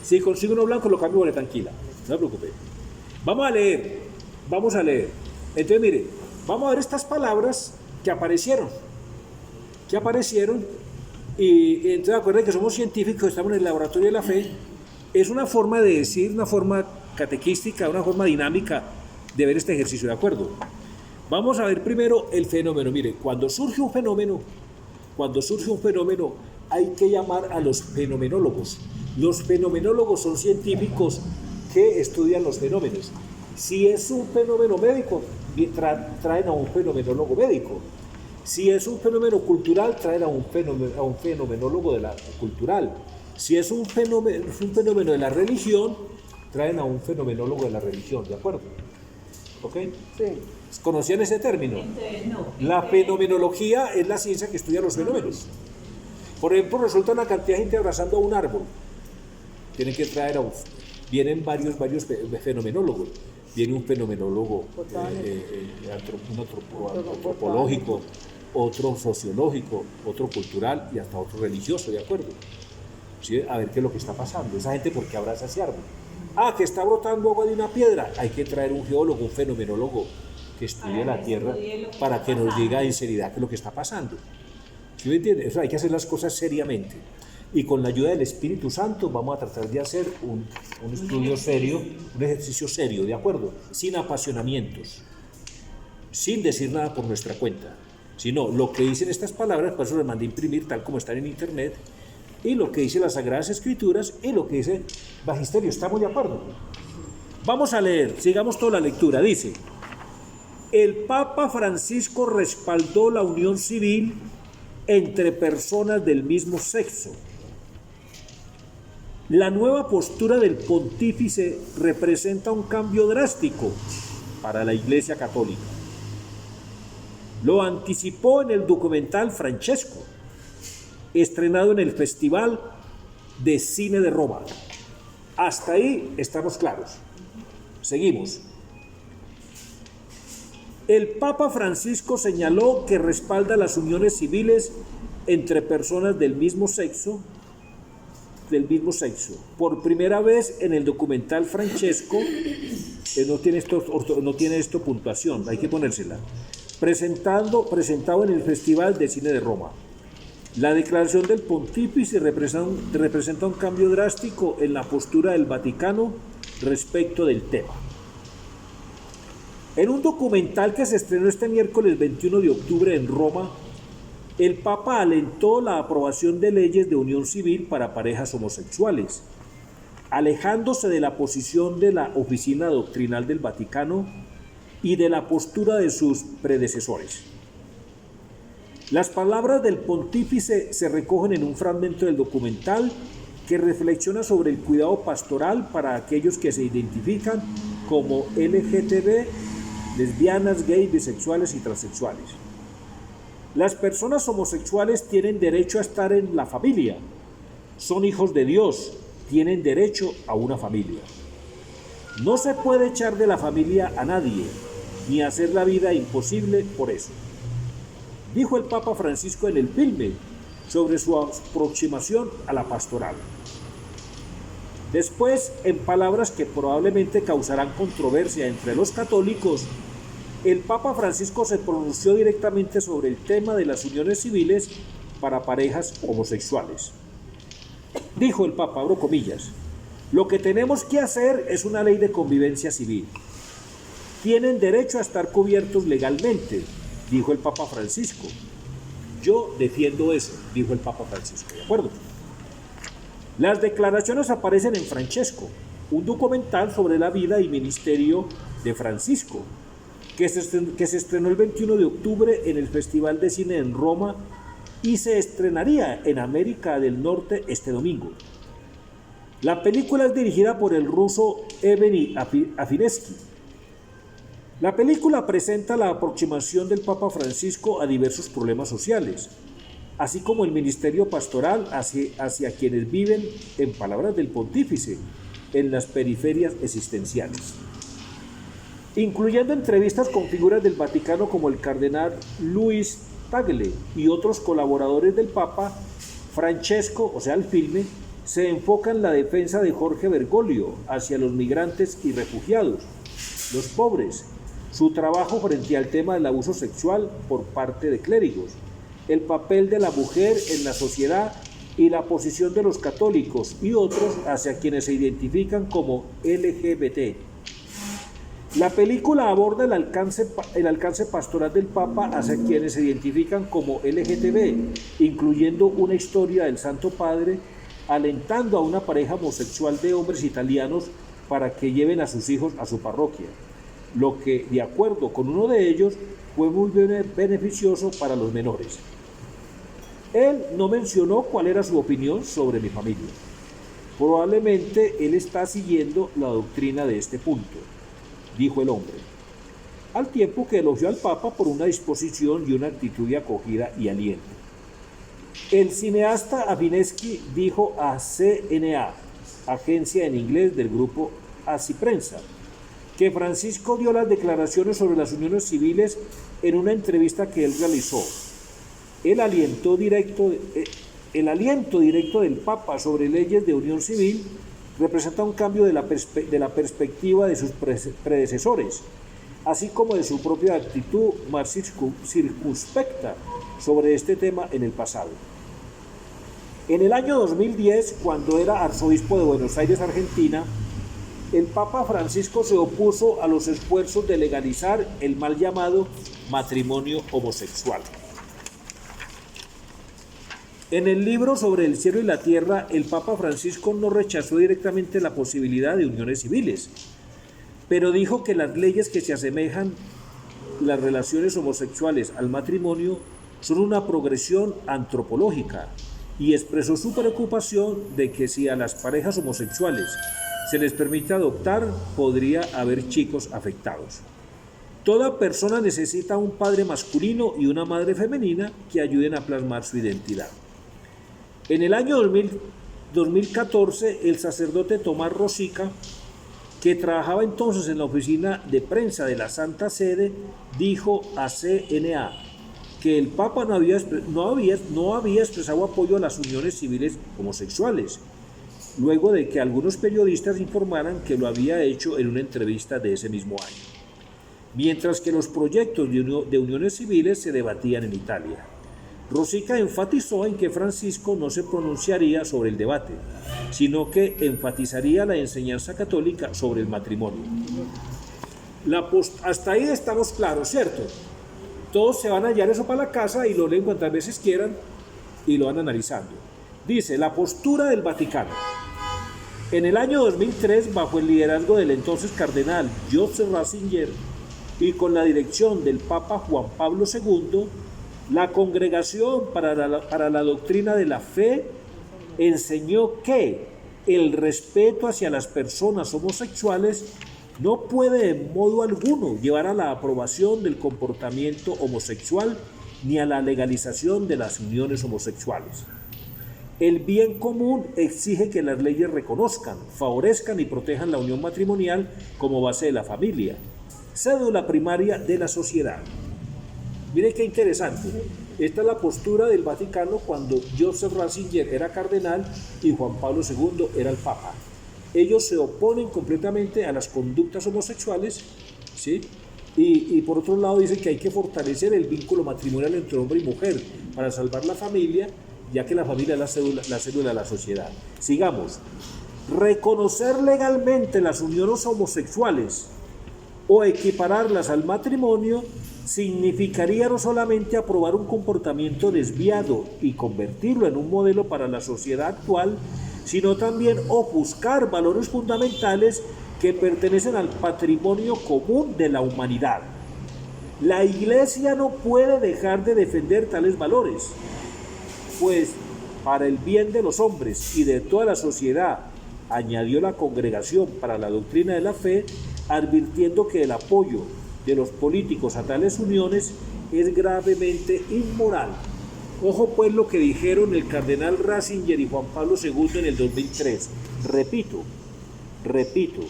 Si consigo uno blanco, lo cambio, vale, tranquila. No se preocupe. Vamos a leer. Entonces, mire, vamos a ver estas palabras que aparecieron. Y entonces acuérdense que somos científicos, estamos en el laboratorio de la fe. Es una forma de decir, una forma catequística, una forma dinámica de ver este ejercicio, ¿de acuerdo? Vamos a ver primero el fenómeno. Mire, cuando surge un fenómeno, hay que llamar a los fenomenólogos. Los fenomenólogos son científicos que estudian los fenómenos. Si es un fenómeno médico, traen a un fenomenólogo médico. Si es un fenómeno cultural, traen a un fenomenólogo de la cultural. Si es un fenómeno de la religión, traen a un fenomenólogo de la religión, ¿de acuerdo? ¿Ok? Sí. ¿Conocían ese término? No. La fenomenología es la ciencia que estudia los fenómenos. Por ejemplo, resulta una cantidad de gente abrazando a un árbol. Tienen que traer vienen varios fenomenólogos. Viene un fenomenólogo antropológico, otro sociológico, otro cultural y hasta otro religioso, ¿de acuerdo? ¿Sí? A ver qué es lo que está pasando. Esa gente, ¿por qué abraza ese árbol? Ah, que está brotando agua de una piedra. Hay que traer un geólogo, un fenomenólogo que estudie la tierra para que nos diga en seriedad qué es lo que está pasando. ¿Sí me entiende? Eso hay que hacer las cosas seriamente. Y con la ayuda del Espíritu Santo vamos a tratar de hacer un estudio serio, un ejercicio serio, ¿de acuerdo? Sin apasionamientos, sin decir nada por nuestra cuenta, sino lo que dicen estas palabras, por eso les mandé imprimir tal como están en internet, y lo que dicen las Sagradas Escrituras y lo que dice Magisterio. ¿Estamos de acuerdo? Vamos a leer, sigamos toda la lectura. Dice: el Papa Francisco respaldó la unión civil entre personas del mismo sexo. La nueva postura del pontífice representa un cambio drástico para la Iglesia Católica. Lo anticipó en el documental Francesco, estrenado en el Festival de Cine de Roma. Hasta ahí estamos claros. Seguimos. El Papa Francisco señaló que respalda las uniones civiles entre personas del mismo sexo. Por primera vez en el documental Francesco, no tiene esto puntuación, hay que ponérsela, presentado en el Festival de Cine de Roma. La declaración del pontífice representa un cambio drástico en la postura del Vaticano respecto del tema. En un documental que se estrenó este miércoles 21 de octubre en Roma, el Papa alentó la aprobación de leyes de unión civil para parejas homosexuales, alejándose de la posición de la Oficina Doctrinal del Vaticano y de la postura de sus predecesores. Las palabras del pontífice se recogen en un fragmento del documental que reflexiona sobre el cuidado pastoral para aquellos que se identifican como LGTB, lesbianas, gays, bisexuales y transexuales. Las personas homosexuales tienen derecho a estar en la familia, son hijos de Dios, tienen derecho a una familia. No se puede echar de la familia a nadie, ni hacer la vida imposible por eso, dijo el Papa Francisco en el filme sobre su aproximación a la pastoral. Después, en palabras que probablemente causarán controversia entre los católicos, el Papa Francisco se pronunció directamente sobre el tema de las uniones civiles para parejas homosexuales. Dijo el Papa, abro comillas, lo que tenemos que hacer es una ley de convivencia civil. Tienen derecho a estar cubiertos legalmente, dijo el Papa Francisco. Yo defiendo eso, dijo el Papa Francisco, ¿de acuerdo? Las declaraciones aparecen en Francesco, un documental sobre la vida y ministerio de Francisco, que se estrenó el 21 de octubre en el Festival de Cine en Roma y se estrenaría en América del Norte este domingo. La película es dirigida por el ruso Evgeny Afinesky. La película presenta la aproximación del Papa Francisco a diversos problemas sociales, así como el ministerio pastoral hacia quienes viven, en palabras del pontífice, en las periferias existenciales. Incluyendo entrevistas con figuras del Vaticano como el cardenal Luis Tagle y otros colaboradores del Papa, Francesco, o sea el filme, se enfoca en la defensa de Jorge Bergoglio hacia los migrantes y refugiados, los pobres, su trabajo frente al tema del abuso sexual por parte de clérigos el papel de la mujer en la sociedad y la posición de los católicos y otros hacia quienes se identifican como LGBT. La película aborda el alcance pastoral del Papa hacia quienes se identifican como LGTB, incluyendo una historia del Santo Padre alentando a una pareja homosexual de hombres italianos para que lleven a sus hijos a su parroquia, lo que, de acuerdo con uno de ellos, fue muy beneficioso para los menores. Él no mencionó cuál era su opinión sobre mi familia. Probablemente él está siguiendo la doctrina de este punto, dijo el hombre, al tiempo que elogió al Papa por una disposición y una actitud de acogida y aliento. El cineasta Avinesky dijo a CNA, agencia en inglés del grupo Así Prensa, que Francisco dio las declaraciones sobre las uniones civiles en una entrevista que él realizó. El aliento directo del Papa sobre leyes de unión civil representa un cambio de la perspectiva de sus predecesores, así como de su propia actitud más circunspecta sobre este tema en el pasado. En el año 2010, cuando era arzobispo de Buenos Aires, Argentina, el Papa Francisco se opuso a los esfuerzos de legalizar el mal llamado matrimonio homosexual. En el libro sobre el cielo y la tierra, el Papa Francisco no rechazó directamente la posibilidad de uniones civiles, pero dijo que las leyes que se asemejan las relaciones homosexuales al matrimonio son una progresión antropológica y expresó su preocupación de que si a las parejas homosexuales se les permite adoptar, podría haber chicos afectados. Toda persona necesita un padre masculino y una madre femenina que ayuden a plasmar su identidad. En el año 2014, el sacerdote Tomás Rosica, que trabajaba entonces en la oficina de prensa de la Santa Sede, dijo a CNA que el Papa no había expresado apoyo a las uniones civiles homosexuales, luego de que algunos periodistas informaran que lo había hecho en una entrevista de ese mismo año, mientras que los proyectos de uniones civiles se debatían en Italia. Rosica enfatizó en que Francisco no se pronunciaría sobre el debate, sino que enfatizaría la enseñanza católica sobre el matrimonio. Hasta ahí estamos claros, ¿cierto? Todos se van a hallar eso para la casa y lo leen cuantas veces quieran y lo van analizando. Dice, la postura del Vaticano. En el año 2003, bajo el liderazgo del entonces cardenal Joseph Ratzinger y con la dirección del Papa Juan Pablo II, la Congregación para la Doctrina de la Fe enseñó que el respeto hacia las personas homosexuales no puede en modo alguno llevar a la aprobación del comportamiento homosexual ni a la legalización de las uniones homosexuales. El bien común exige que las leyes reconozcan, favorezcan y protejan la unión matrimonial como base de la familia, cédula primaria de la sociedad. Mire qué interesante. Esta es la postura del Vaticano cuando Joseph Ratzinger era cardenal y Juan Pablo II era el Papa. Ellos se oponen completamente a las conductas homosexuales, ¿sí? Y por otro lado dicen que hay que fortalecer el vínculo matrimonial entre hombre y mujer para salvar la familia, ya que la familia es la célula de la sociedad. Sigamos. Reconocer legalmente las uniones homosexuales o equipararlas al matrimonio significaría no solamente aprobar un comportamiento desviado y convertirlo en un modelo para la sociedad actual, sino también ofuscar valores fundamentales que pertenecen al patrimonio común de la humanidad. La Iglesia no puede dejar de defender tales valores, pues para el bien de los hombres y de toda la sociedad, añadió la Congregación para la Doctrina de la Fe, advirtiendo que el apoyo de los políticos a tales uniones es gravemente inmoral. Ojo pues lo que dijeron el cardenal Ratzinger y Juan Pablo II en el 2003. Repito,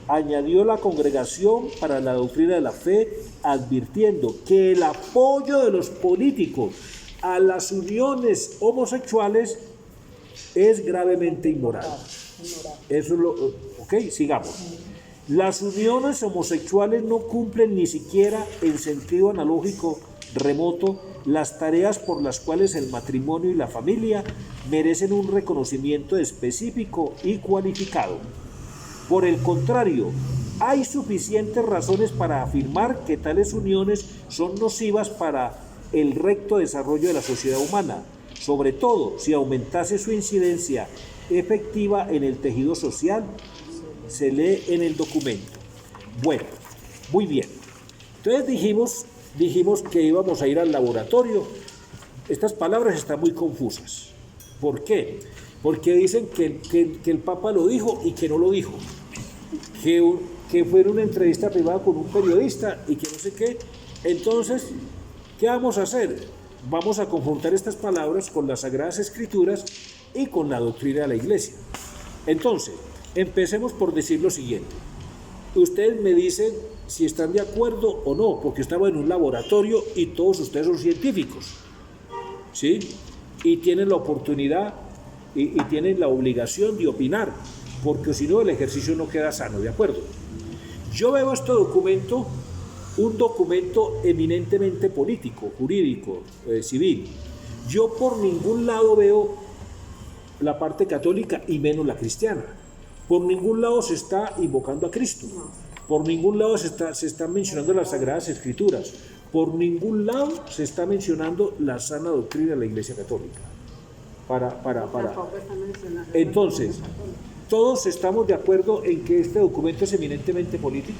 añadió la Congregación para la Doctrina de la Fe, advirtiendo que el apoyo de los políticos a las uniones homosexuales es gravemente inmoral. Eso es lo... Ok, sigamos. Las uniones homosexuales no cumplen ni siquiera en sentido analógico remoto las tareas por las cuales el matrimonio y la familia merecen un reconocimiento específico y cualificado. Por el contrario, hay suficientes razones para afirmar que tales uniones son nocivas para el recto desarrollo de la sociedad humana, sobre todo si aumentase su incidencia efectiva en el tejido social, se lee en el documento. Bueno, muy bien. Entonces dijimos que íbamos a ir al laboratorio. Estas palabras están muy confusas. ¿Por qué? Porque dicen que el Papa lo dijo y que no lo dijo. Que fue en una entrevista privada con un periodista y que no sé qué. Entonces, ¿qué vamos a hacer? Vamos a confrontar estas palabras con las Sagradas Escrituras y con la doctrina de la Iglesia. Entonces, empecemos por decir lo siguiente. Ustedes me dicen si están de acuerdo o no, porque estamos en un laboratorio y todos ustedes son científicos, ¿sí? Y tienen la oportunidad y tienen la obligación de opinar, porque si no el ejercicio no queda sano, ¿de acuerdo? Yo veo este documento, un documento eminentemente político, jurídico, civil. Yo por ningún lado veo la parte católica y menos la cristiana. Por ningún lado se está invocando a Cristo. Por ningún lado se están mencionando las Sagradas Escrituras. Por ningún lado se está mencionando la sana doctrina de la Iglesia Católica. Entonces, todos estamos de acuerdo en que este documento es eminentemente político.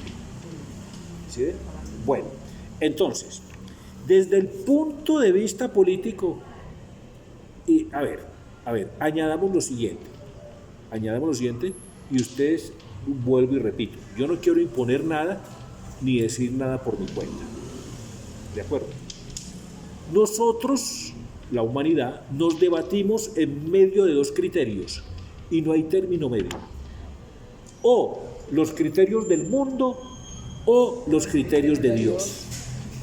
¿Sí? Bueno, entonces, desde el punto de vista político, y a ver, añadamos lo siguiente, y ustedes, vuelvo y repito, yo no quiero imponer nada, ni decir nada por mi cuenta, ¿de acuerdo? Nosotros, la humanidad, nos debatimos en medio de dos criterios, y no hay término medio, o los criterios del mundo, o los criterios de Dios.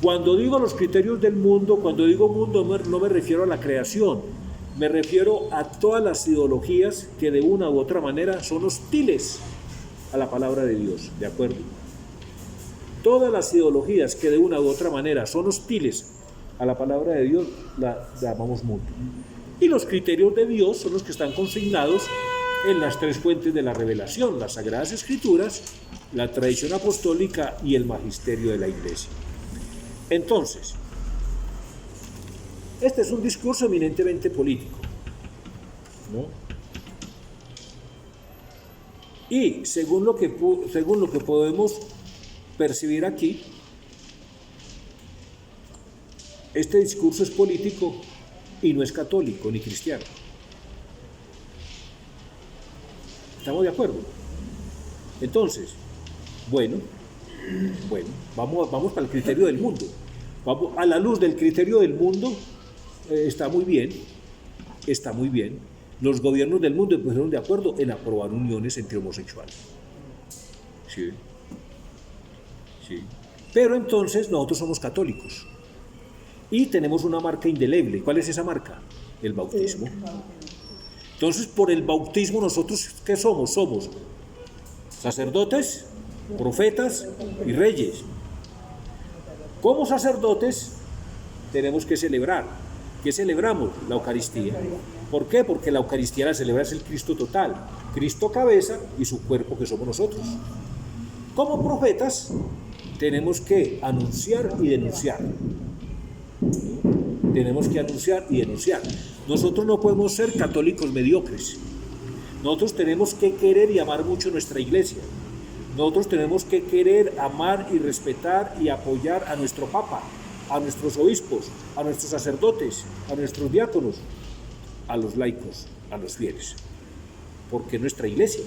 Cuando digo los criterios del mundo, cuando digo mundo no me refiero a la creación, me refiero a todas las ideologías que de una u otra manera son hostiles a la palabra de Dios, ¿de acuerdo? Todas las ideologías que de una u otra manera son hostiles a la palabra de Dios, la llamamos mundo. Y los criterios de Dios son los que están consignados en las tres fuentes de la revelación, las Sagradas Escrituras, la tradición apostólica y el magisterio de la Iglesia. Entonces, este es un discurso eminentemente político, ¿no? Y según lo que podemos percibir aquí, este discurso es político y no es católico ni cristiano. ¿Estamos de acuerdo? Entonces, bueno, vamos para el criterio del mundo. Vamos, a la luz del criterio del mundo, está muy bien. Los gobiernos del mundo estuvieron de acuerdo en aprobar uniones entre homosexuales. Sí. Pero entonces nosotros somos católicos y tenemos una marca indeleble. ¿Cuál es esa marca? El bautismo. Entonces, por el bautismo, nosotros, ¿qué somos? Somos sacerdotes, profetas y reyes. Como sacerdotes tenemos que celebrar. ¿Qué celebramos? La Eucaristía. ¿Por qué? Porque la Eucaristía la celebra es el Cristo total, Cristo cabeza y su cuerpo que somos nosotros. Como profetas tenemos que anunciar y denunciar. Nosotros no podemos ser católicos mediocres. Nosotros tenemos que querer y amar mucho nuestra iglesia. Nosotros tenemos que querer, amar y respetar y apoyar a nuestro Papa, a nuestros obispos, a nuestros sacerdotes, a nuestros diáconos, a los laicos, a los fieles. Porque es nuestra iglesia,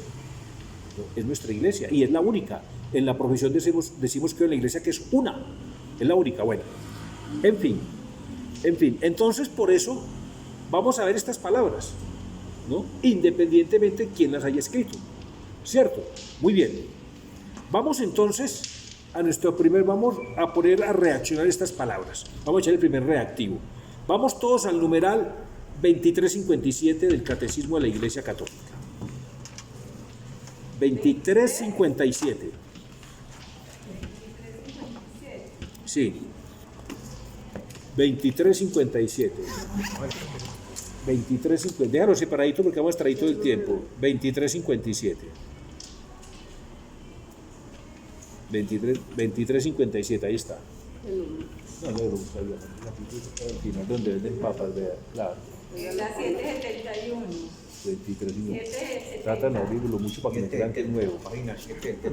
y es la única. En la profesión decimos que en la iglesia que es una, es la única. Bueno, en fin, entonces por eso vamos a ver estas palabras, ¿no? Independientemente de quién las haya escrito, ¿cierto? Muy bien, vamos entonces vamos a poner a reaccionar estas palabras. Vamos a echar el primer reactivo. Vamos todos al numeral 2357 del Catecismo de la Iglesia Católica. 2357. Sí. 23:57. 23:50. Déjalo separadito porque vamos a traer todo el tiempo. 23:57. 23:57, ahí está. No, no, al final donde venden papas, vea, claro. La 771. 23:57. Tratan de abrirlo mucho para que no crean que es nuevo. Página 7.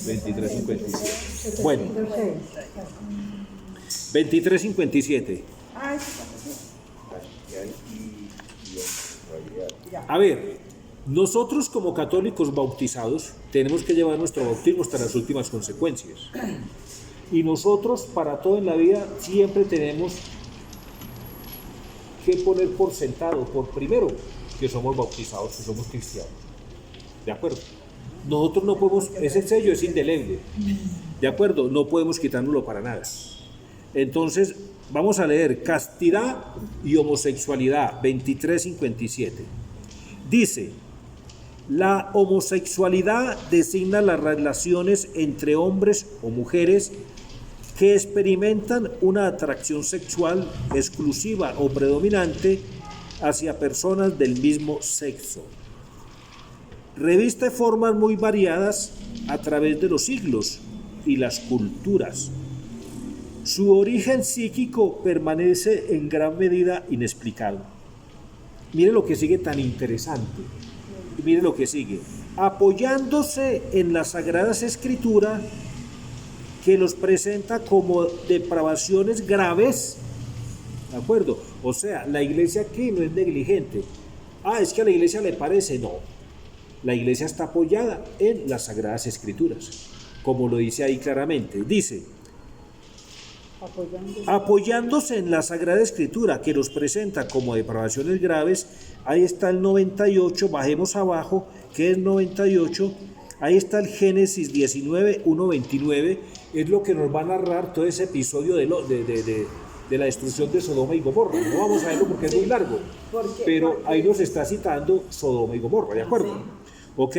23:57. Bueno, 23:57. A ver, nosotros como católicos bautizados tenemos que llevar nuestro bautismo hasta las últimas consecuencias. Y nosotros para todo en la vida siempre tenemos que poner por sentado, por primero, que somos bautizados, que somos cristianos. ¿De acuerdo? Nosotros no podemos, ese sello es indeleble. ¿De acuerdo? No podemos quitárnoslo para nada. Entonces, vamos a leer castidad y homosexualidad, 23:57. Dice, la homosexualidad designa las relaciones entre hombres o mujeres que experimentan una atracción sexual exclusiva o predominante hacia personas del mismo sexo. Reviste formas muy variadas a través de los siglos y las culturas. Su origen psíquico permanece en gran medida inexplicado. Mire lo que sigue tan interesante. Mire lo que sigue. Apoyándose en las Sagradas Escrituras, que los presenta como depravaciones graves, ¿de acuerdo? O sea, la iglesia aquí no es negligente. Es que a la iglesia le parece, no. La iglesia está apoyada en las Sagradas Escrituras, como lo dice ahí claramente. Dice, apoyándose en la Sagrada Escritura, que los presenta como depravaciones graves, ahí está el 98, bajemos abajo, que es 98, ahí está el Génesis 19, 1-29, es lo que nos va a narrar todo ese episodio de la destrucción de Sodoma y Gomorra. No vamos a verlo porque es muy largo, pero ahí nos está citando Sodoma y Gomorra, ¿de acuerdo? ¿Ok?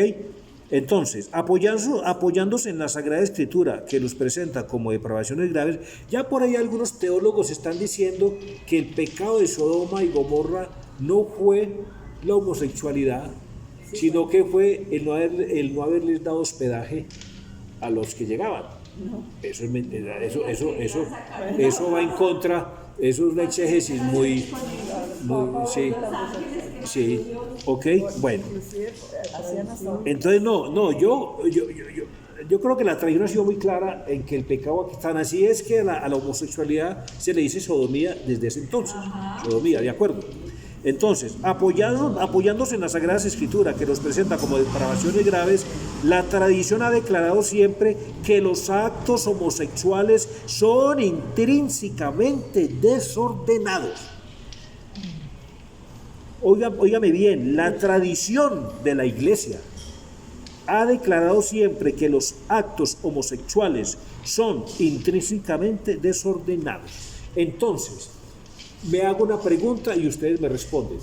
Entonces, apoyándose en la Sagrada Escritura, que los presenta como depravaciones graves, ya por ahí algunos teólogos están diciendo que el pecado de Sodoma y Gomorra no fue la homosexualidad, sino que fue el no haberles dado hospedaje a los que llegaban. Eso es mentira, eso va en contra, eso es una exégesis muy sí, ok, bueno. Entonces yo creo que la tradición ha sido muy clara en que el pecado aquí tan así es que a la homosexualidad se le dice sodomía desde ese entonces, sodomía, ¿de acuerdo? Entonces, apoyándose en las Sagradas Escrituras, que los presenta como depravaciones graves, la tradición ha declarado siempre que los actos homosexuales son intrínsecamente desordenados. Óigame bien, la tradición de la Iglesia ha declarado siempre que los actos homosexuales son intrínsecamente desordenados. Entonces, me hago una pregunta y ustedes me responden.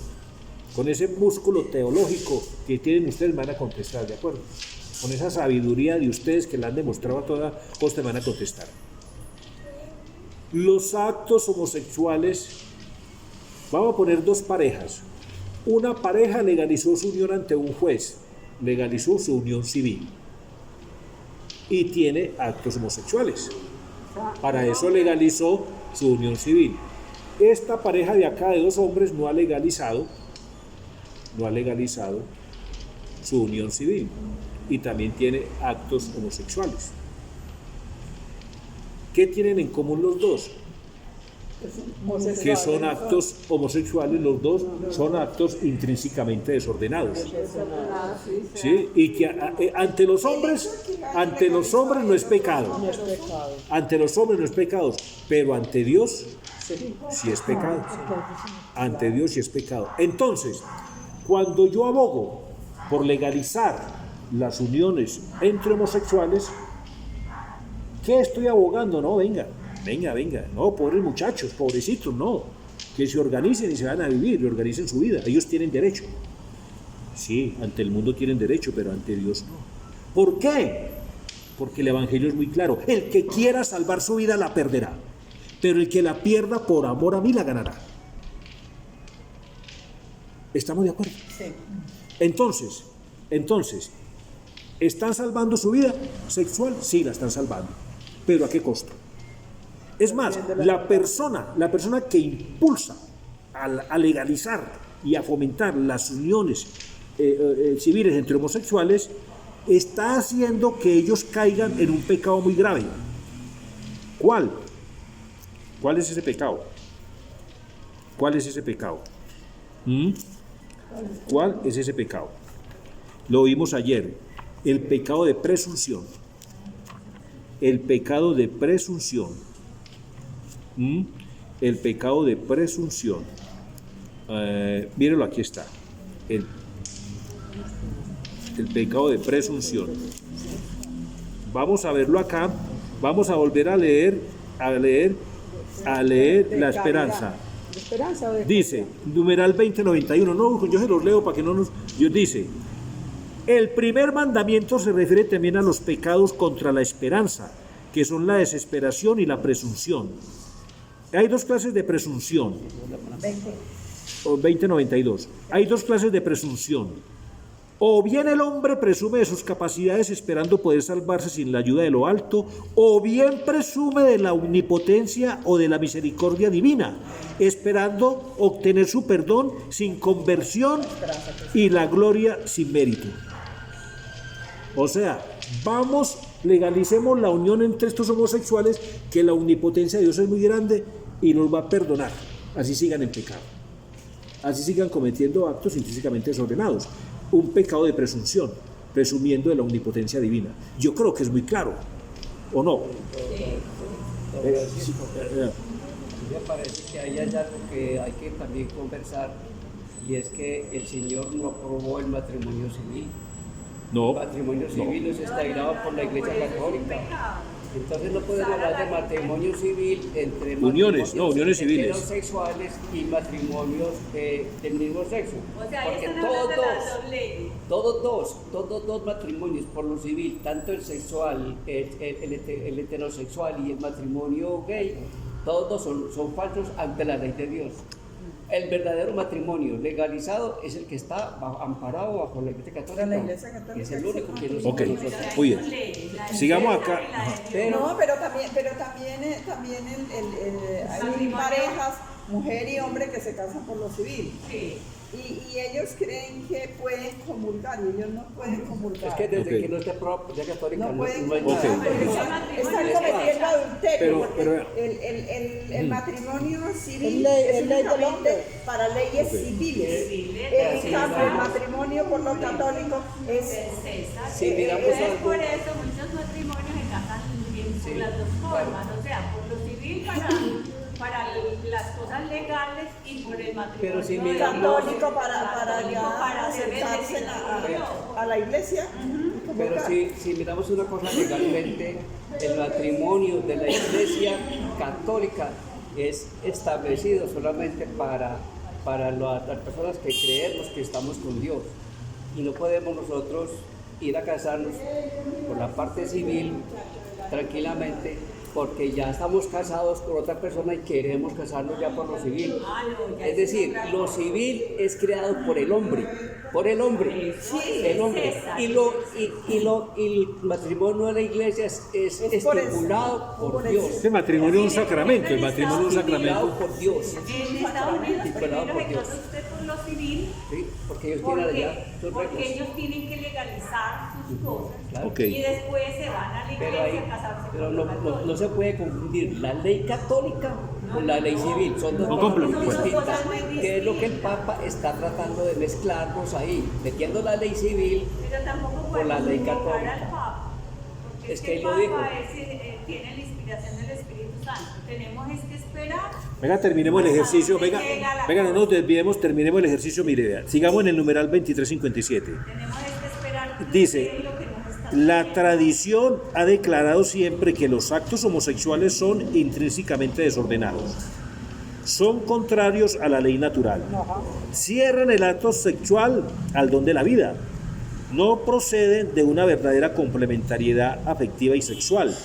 Con ese músculo teológico que tienen ustedes me van a contestar, ¿de acuerdo? Con esa sabiduría de ustedes que la han demostrado a toda costa me van a contestar. Los actos homosexuales, vamos a poner dos parejas. Una pareja legalizó su unión ante un juez, legalizó su unión civil y tiene actos homosexuales. Para eso legalizó su unión civil. Esta pareja de acá de dos hombres no ha legalizado su unión civil y también tiene actos homosexuales. ¿Qué tienen en común los dos? Que son actos homosexuales, los dos son actos intrínsecamente desordenados. ¿Sí? Y que ante los hombres no es pecado. Ante los hombres no es pecado, pero ante Dios sí es pecado. Ante Dios sí es pecado. Entonces, cuando yo abogo por legalizar las uniones entre homosexuales, ¿qué estoy abogando? No, venga, no, pobres muchachos, pobrecitos, no, que se organicen y se van a vivir, y organicen su vida, ellos tienen derecho. Sí, ante el mundo tienen derecho, pero ante Dios no. ¿Por qué? Porque el Evangelio es muy claro, el que quiera salvar su vida la perderá, pero el que la pierda por amor a mí la ganará. ¿Estamos de acuerdo? Sí. Entonces, ¿están salvando su vida sexual? Sí, la están salvando. ¿Pero a qué costo? Es más, la persona que impulsa a legalizar y a fomentar las uniones civiles entre homosexuales está haciendo que ellos caigan en un pecado muy grave. ¿Cuál? ¿Cuál es ese pecado? ¿Cuál es ese pecado? ¿Cuál es ese pecado? Lo vimos ayer, el pecado de presunción. El pecado de presunción. El pecado de presunción. Mírenlo, aquí está. El pecado de presunción. Vamos a verlo acá. Vamos a volver a leer La Esperanza. ¿De esperanza o de Dice, numeral 2091, no, yo se los leo para que no nos... Dios dice, el primer mandamiento se refiere también a los pecados contra la esperanza, que son la desesperación y la presunción. Hay dos clases de presunción. 2092. Hay dos clases de presunción. O bien el hombre presume de sus capacidades esperando poder salvarse sin la ayuda de lo alto, o bien presume de la omnipotencia o de la misericordia divina, esperando obtener su perdón sin conversión y la gloria sin mérito. O sea, legalicemos la unión entre estos homosexuales, que la omnipotencia de Dios es muy grande y nos va a perdonar. Así sigan en pecado. Así sigan cometiendo actos intrínsecamente desordenados. Un pecado de presunción, presumiendo de la omnipotencia divina. Yo creo que es muy claro, ¿o no? Me parece que hay algo que hay que también conversar, y es que el Señor no aprobó el matrimonio civil. No. El matrimonio civil es establecido por la Iglesia Católica. Entonces no podemos hablar de matrimonio civil entre uniones civiles heterosexuales y matrimonios del mismo sexo. O sea, ahí porque están hablando de las dos leyes. todos dos matrimonios por lo civil, tanto el sexual, el heterosexual y el matrimonio gay, todos dos son falsos ante la ley de Dios. El verdadero matrimonio legalizado es el que está amparado bajo la Iglesia Católica. La Iglesia Católica, es el único que nos Ok, muy bien. Sigamos acá. No, pero también hay parejas, mujer y hombre, que se casan por lo civil. Sí. Y ellos creen que pueden comulgar, y ellos no pueden comulgar. Es que desde Ok. que no esté aprobado por la Iglesia Católica No pueden no hay comulgar, nada. porque están cometiendo adulterio. Pero- el matrimonio civil Es ley es del únicamente hombre. para leyes civiles. En cambio, el matrimonio por lo católico es... Sí, miramos Entonces, algo. por eso muchos matrimonios se casan por las dos formas, o sea, por lo civil para las cosas legales y por el matrimonio Pero si miramos- católico para ya para acercarse a la iglesia. Pero si miramos una cosa legalmente, el matrimonio de la Iglesia Católica es establecido solamente para las personas que creemos que estamos con Dios. Y no podemos nosotros ir a casarnos por la parte civil tranquilamente, porque ya estamos casados con otra persona y queremos casarnos ya por lo civil. Es decir, lo civil es creado por el hombre, el hombre. Y el matrimonio de la iglesia es por eso, estipulado por por Dios. Este matrimonio es un sacramento, el matrimonio es un Estipulado sacramento. por Dios. En Estados Unidos Estipulado primero por se Dios. casa usted por lo civil ¿Sí? Porque ellos tienen allá sus porque reglas. ellos tienen que legalizar sus cosas Claro. Ok. y después se van a la Pero, iglesia a casarse pero por no, lo no católico. se puede confundir la ley católica con la ley civil, son dos No cosas muy complementan. distintas, que es lo que el Papa está tratando de mezclarnos ahí, metiendo la ley civil. Pero tampoco por la podemos ley invocar católica. al Papa, porque Es es que que el él lo dijo. Papa tiene la inspiración del Espíritu Santo. Tenemos es que esperar. Venga, terminemos el ejercicio. Venga, no nos desviemos, terminemos el ejercicio. Mire, vea, sigamos en el numeral 2357. Tenemos es que esperar. Dice, que lo que nos está la diciendo. tradición ha declarado siempre que los actos homosexuales son intrínsecamente desordenados. Son contrarios a la ley natural. Cierran el acto sexual al don de la vida. No proceden de una verdadera complementariedad afectiva y sexual.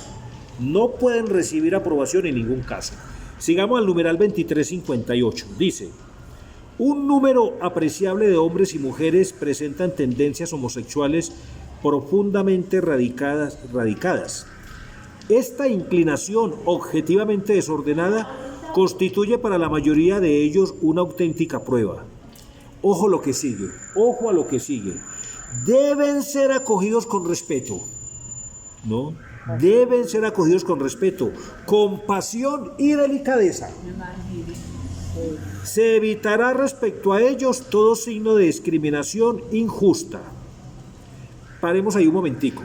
No pueden recibir aprobación en ningún caso. Sigamos al numeral 2358. Dice: un número apreciable de hombres y mujeres presentan tendencias homosexuales profundamente radicadas. Esta inclinación objetivamente desordenada constituye para la mayoría de ellos una auténtica prueba. Ojo lo que sigue, ojo a lo que sigue. Deben ser acogidos con respeto, ¿no? Deben ser acogidos con respeto, compasión y delicadeza. Se evitará respecto a ellos todo signo de discriminación injusta. Paremos ahí un momentico.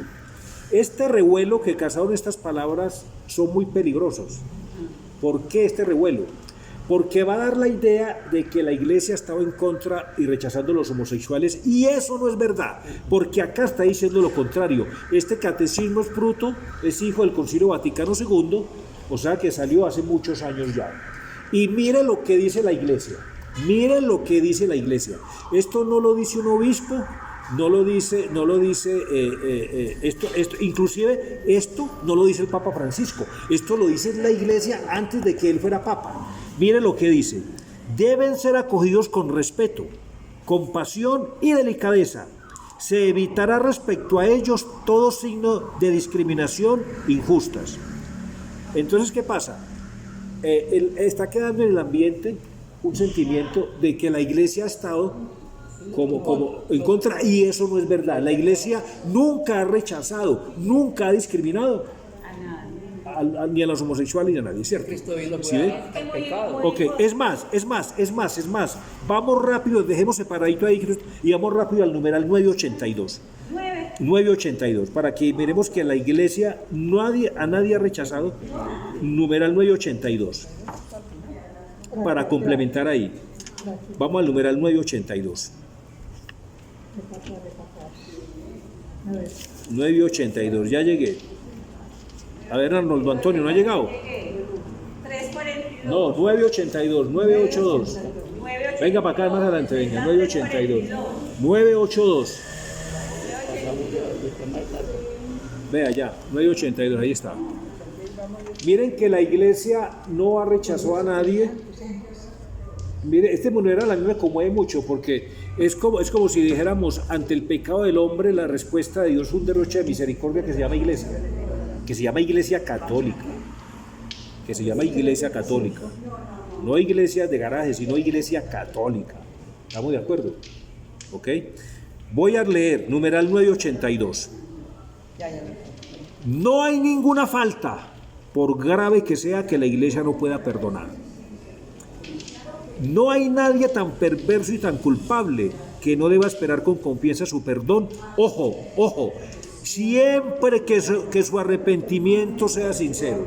Este revuelo que causaron estas palabras son muy peligrosos. ¿Por qué este revuelo? Porque va a dar la idea de que la iglesia estaba en contra y rechazando a los homosexuales, y eso no es verdad, porque acá está diciendo lo contrario. Este catecismo es fruto, es hijo del Concilio Vaticano II, o sea que salió hace muchos años ya. Y mire lo que dice la iglesia, miren lo que dice la iglesia. Esto no lo dice un obispo, inclusive esto no lo dice el Papa Francisco, esto lo dice la iglesia antes de que él fuera papa. Mire lo que dice: deben ser acogidos con respeto, compasión y delicadeza. Se evitará respecto a ellos todo signo de discriminación injustas. Entonces, ¿qué pasa? Está quedando en el ambiente un sentimiento de que la iglesia ha estado como en contra, y eso no es verdad. La iglesia nunca ha rechazado, nunca ha discriminado ni a los homosexuales ni a nadie, ¿cierto? ¿Sí ven? Ok, es más, vamos rápido, dejemos separadito ahí y vamos rápido al numeral 982. 982, para que miremos que la iglesia a nadie ha rechazado. Numeral 982, para complementar ahí. Vamos al numeral 982. 982, ya llegué. A ver, Arnoldo Antonio, ¿no ha llegado? 342. No, 982, 982. Venga para acá más adelante, venga, 982. 982. Vea ya, 982, ahí está. Miren que la iglesia no ha rechazado a nadie. Mire, este numeral a mí me conmueve mucho, porque es como si dijéramos, ante el pecado del hombre, la respuesta de Dios es un derroche de misericordia que se llama iglesia, que se llama iglesia católica, no iglesia de garaje, sino iglesia católica. ¿Estamos de acuerdo? ¿Ok? Voy a leer numeral 982. No hay ninguna falta, por grave que sea, que la iglesia no pueda perdonar. No hay nadie tan perverso y tan culpable que no deba esperar con confianza su perdón. Ojo, siempre que su arrepentimiento sea sincero.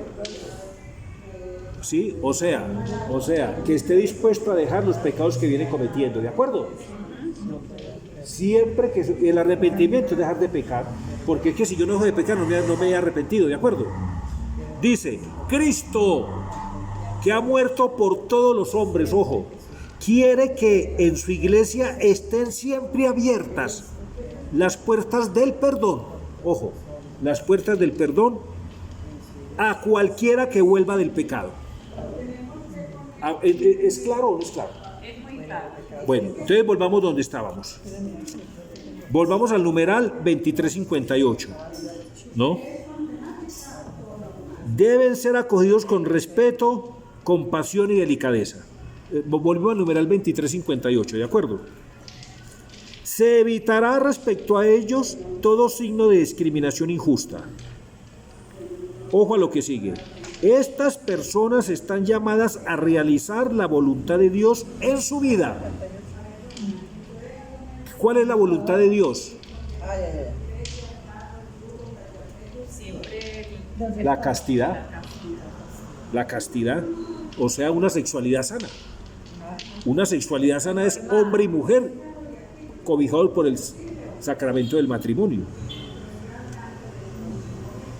¿Sí? O sea, que esté dispuesto a dejar los pecados que viene cometiendo, ¿de acuerdo? Siempre que el arrepentimiento es dejar de pecar, porque es que si yo no dejo de pecar no me he arrepentido, ¿de acuerdo? Dice: Cristo, que ha muerto por todos los hombres, ojo, quiere que en su iglesia estén siempre abiertas las puertas del perdón, ojo, las puertas del perdón a cualquiera que vuelva del pecado. ¿Es claro o no es claro? Es muy claro. Bueno, entonces volvamos donde estábamos. Volvamos al numeral 2358, ¿no? Deben ser acogidos con respeto, compasión y delicadeza. Volvemos al numeral 2358, ¿de acuerdo? Se evitará respecto a ellos todo signo de discriminación injusta. Ojo a lo que sigue. Estas personas están llamadas a realizar la voluntad de Dios en su vida. ¿Cuál es la voluntad de Dios? La castidad. La castidad, o sea, una sexualidad sana. Una sexualidad sana es hombre y mujer cobijados por el sacramento del matrimonio.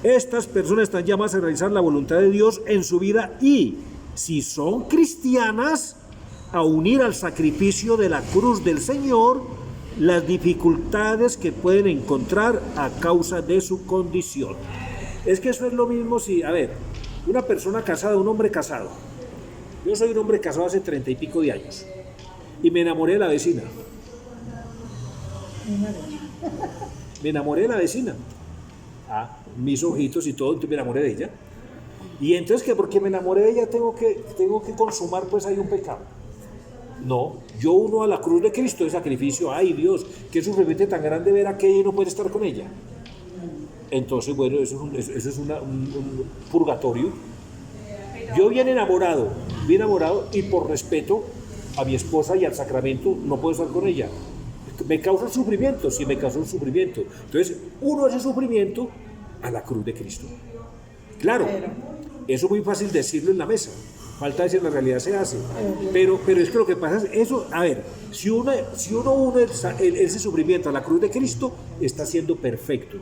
Estas personas están llamadas a realizar la voluntad de Dios en su vida y, si son cristianas, a unir al sacrificio de la cruz del Señor las dificultades que pueden encontrar a causa de su condición. Es que eso es lo mismo si, a ver, una persona casada, un hombre casado, Yo soy un hombre casado hace 30 y pico de años y me enamoré de la vecina. Me enamoré de la vecina. Mis ojitos y todo, entonces me enamoré de ella. Y entonces que porque me enamoré de ella tengo que consumar pues ahí un pecado. No, yo uno a la cruz de Cristo de sacrificio. Ay Dios, qué sufrimiento tan grande ver a aquella y no poder estar con ella. Entonces bueno, eso es un purgatorio. Yo bien enamorado y por respeto a mi esposa y al sacramento no puedo estar con ella. Me causa sufrimiento, sí me causa un sufrimiento. Entonces uno hace sufrimiento a la cruz de Cristo. Claro, eso es muy fácil decirlo en la mesa, falta decir la realidad se hace, pero es que lo que pasa es eso, a ver, si uno une ese sufrimiento a la cruz de Cristo, está siendo perfecto.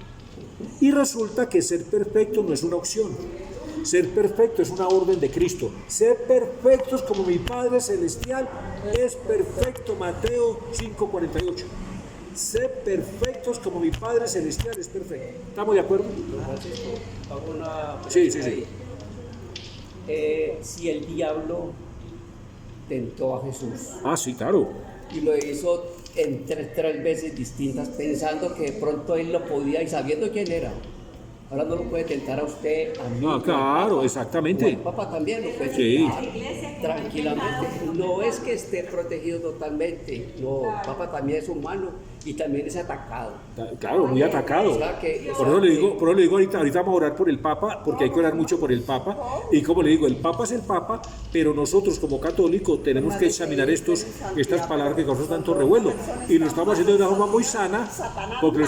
Y resulta que ser perfecto no es una opción, ser perfecto es una orden de Cristo. Ser perfectos como mi Padre Celestial es perfecto, Mateo 5:48. Ser perfectos como mi Padre Celestial es perfecto. ¿Estamos de acuerdo? Sí. Si el diablo tentó a Jesús. Sí, claro. Y lo hizo en tres veces distintas, pensando que de pronto él lo podía y sabiendo quién era. Ahora no lo puede tentar a usted, a mí. Claro, exactamente. El Papa también lo puede tentar tranquilamente. No es que esté protegido totalmente. No, el Papa también es humano y también es atacado. Claro, muy atacado. O sea que, por eso le digo ahorita vamos a orar por el Papa, porque hay que orar mucho por el Papa. Y como le digo, el Papa es el Papa, pero nosotros como católicos tenemos que examinar estas palabras que causan tanto revuelo. Y lo estamos haciendo de una forma muy sana, porque lo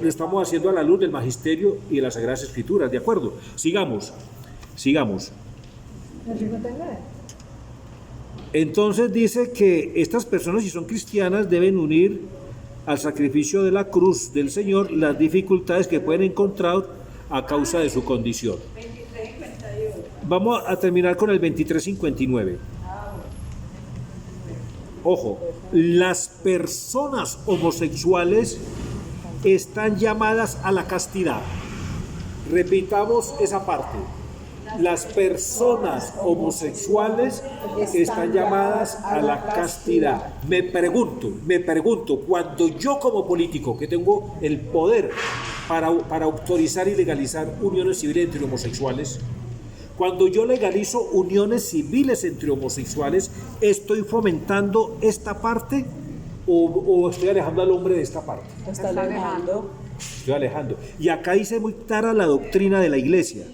estamos haciendo a la luz del magisterio y de las Sagradas Escrituras, ¿de acuerdo? Sigamos. Entonces dice que estas personas, si son cristianas, deben unir al sacrificio de la cruz del Señor las dificultades que pueden encontrar a causa de su condición. 23:51. Vamos a terminar con el 23:59. Ojo, las personas homosexuales están llamadas a la castidad. Repitamos esa parte. Las personas homosexuales están llamadas a la castidad. Me pregunto, cuando yo como político, que tengo el poder para autorizar y legalizar uniones civiles entre homosexuales, cuando yo legalizo uniones civiles entre homosexuales, ¿estoy fomentando esta parte o estoy alejando al hombre de esta parte? Está alejando. Estoy alejando. Y acá dice muy clara la doctrina de la Iglesia.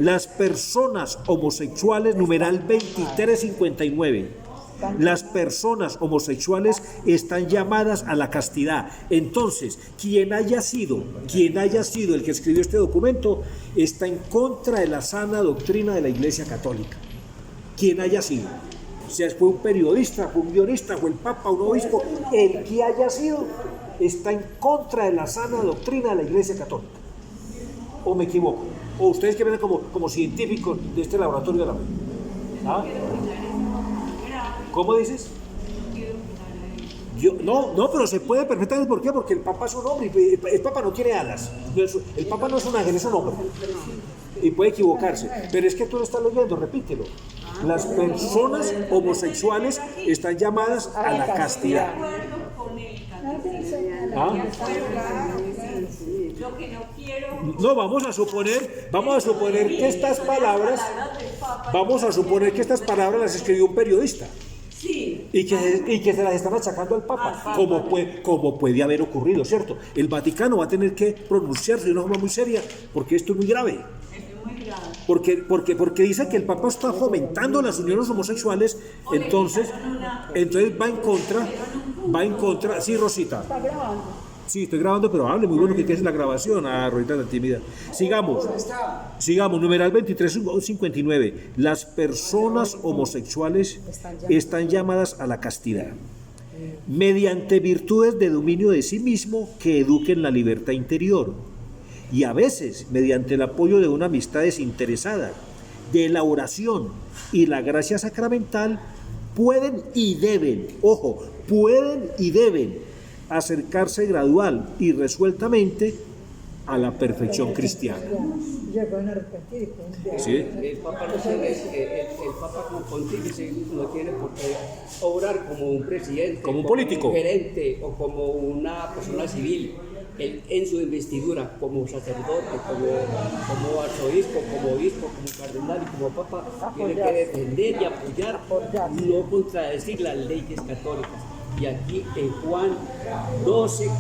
Las personas homosexuales, numeral 23:59, las personas homosexuales están llamadas a la castidad. Entonces, quien haya sido el que escribió este documento, está en contra de la sana doctrina de la Iglesia Católica. Quien haya sido. O sea, fue un periodista, fue un guionista, fue el Papa, un obispo, el que haya sido, está en contra de la sana doctrina de la Iglesia Católica. ¿O me equivoco? ¿O ustedes que ven como científicos de este laboratorio de la mente? ¿Cómo dices? No, pero se puede perfectamente. ¿Por qué? Porque el Papa es un hombre y el Papa no tiene alas. El Papa no es un ángel, es un hombre. Y puede equivocarse. Pero es que tú lo estás leyendo, repítelo. Las personas homosexuales están llamadas a la castidad. Lo que no quiero. No, vamos a suponer que estas palabras las escribió un periodista. Sí. Y que se las están achacando al Papa, como puede haber ocurrido, ¿cierto? El Vaticano va a tener que pronunciarse de una forma muy seria, porque esto es muy grave. Porque dice que el Papa está fomentando las uniones homosexuales, entonces va en contra. Sí, Rosita. ¿Está grabando? Sí, estoy grabando, pero hable, muy bueno que es la grabación. Rosita, la timidez. Sigamos, numeral 23:59. Las personas homosexuales están llamadas a la castidad, mediante virtudes de dominio de sí mismo que eduquen la libertad interior, y a veces mediante el apoyo de una amistad desinteresada, de la oración y la gracia sacramental, pueden y deben acercarse gradual y resueltamente a la perfección cristiana. Llegó a arrepentir. ¿Sí? El Papa el Papa como pontífice no tiene por qué obrar como un presidente, Como un político. un gerente o como una persona civil. Él, en su investidura como sacerdote, como arzobispo, como obispo, como cardenal y como papa, tiene que defender y apoyar, no contradecir las leyes católicas. Y aquí en Juan 12,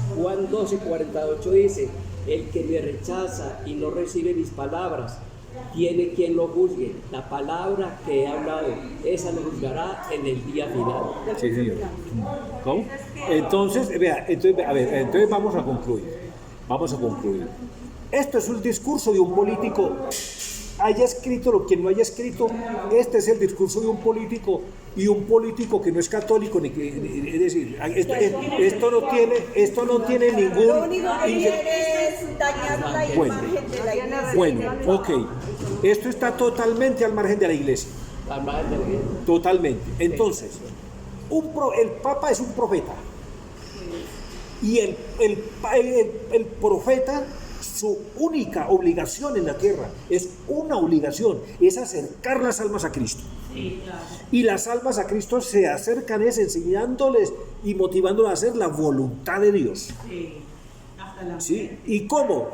48 dice: el que me rechaza y no recibe mis palabras, tiene quien lo juzgue. La palabra que he hablado, esa lo juzgará en el día final. Sí, señor. ¿Cómo? Entonces, vea, entonces vamos a concluir. Vamos a concluir. Esto es un discurso de un político, haya escrito lo que no haya escrito. Este es el discurso de un político, y un político que no es católico, ni que, es decir, esto no tiene ningún. Lo único que quiere es dañar la imagen de la iglesia. Bueno, ok. Esto está totalmente al margen de la iglesia. Al margen de la iglesia. Totalmente. Entonces, el Papa es un profeta. Y el profeta, su única obligación en la tierra, es una obligación, es acercar las almas a Cristo. Sí, claro. Y las almas a Cristo se acercan enseñándoles y motivándoles a hacer la voluntad de Dios. Sí, hasta la ¿Sí? ¿Y cómo?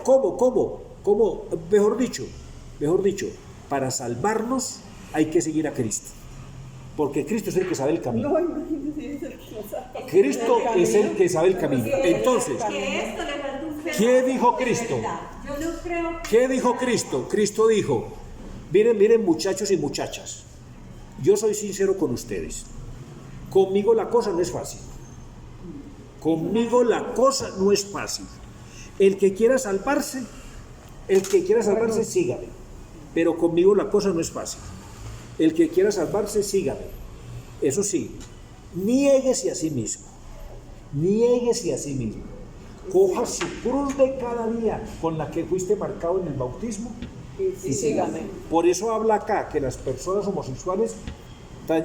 Mejor dicho, para salvarnos hay que seguir a Cristo. Porque Cristo es el que sabe el camino. No, imagínense esa cosa. Cristo es el que sabe el camino. Entonces, que esto le falta un ¿qué dijo Cristo? Yo no creo. ¿Qué dijo Cristo? Cristo dijo: miren muchachos y muchachas, yo soy sincero con ustedes. Conmigo la cosa no es fácil. Conmigo la cosa no es fácil. El que quiera salvarse, sígame. Pero conmigo la cosa no es fácil. El que quiera salvarse, sígame. Eso sí, niéguese a sí mismo. Niéguese a sí mismo. Coja su cruz de cada día con la que fuiste marcado en el bautismo y sígame. Por eso habla acá que las personas homosexuales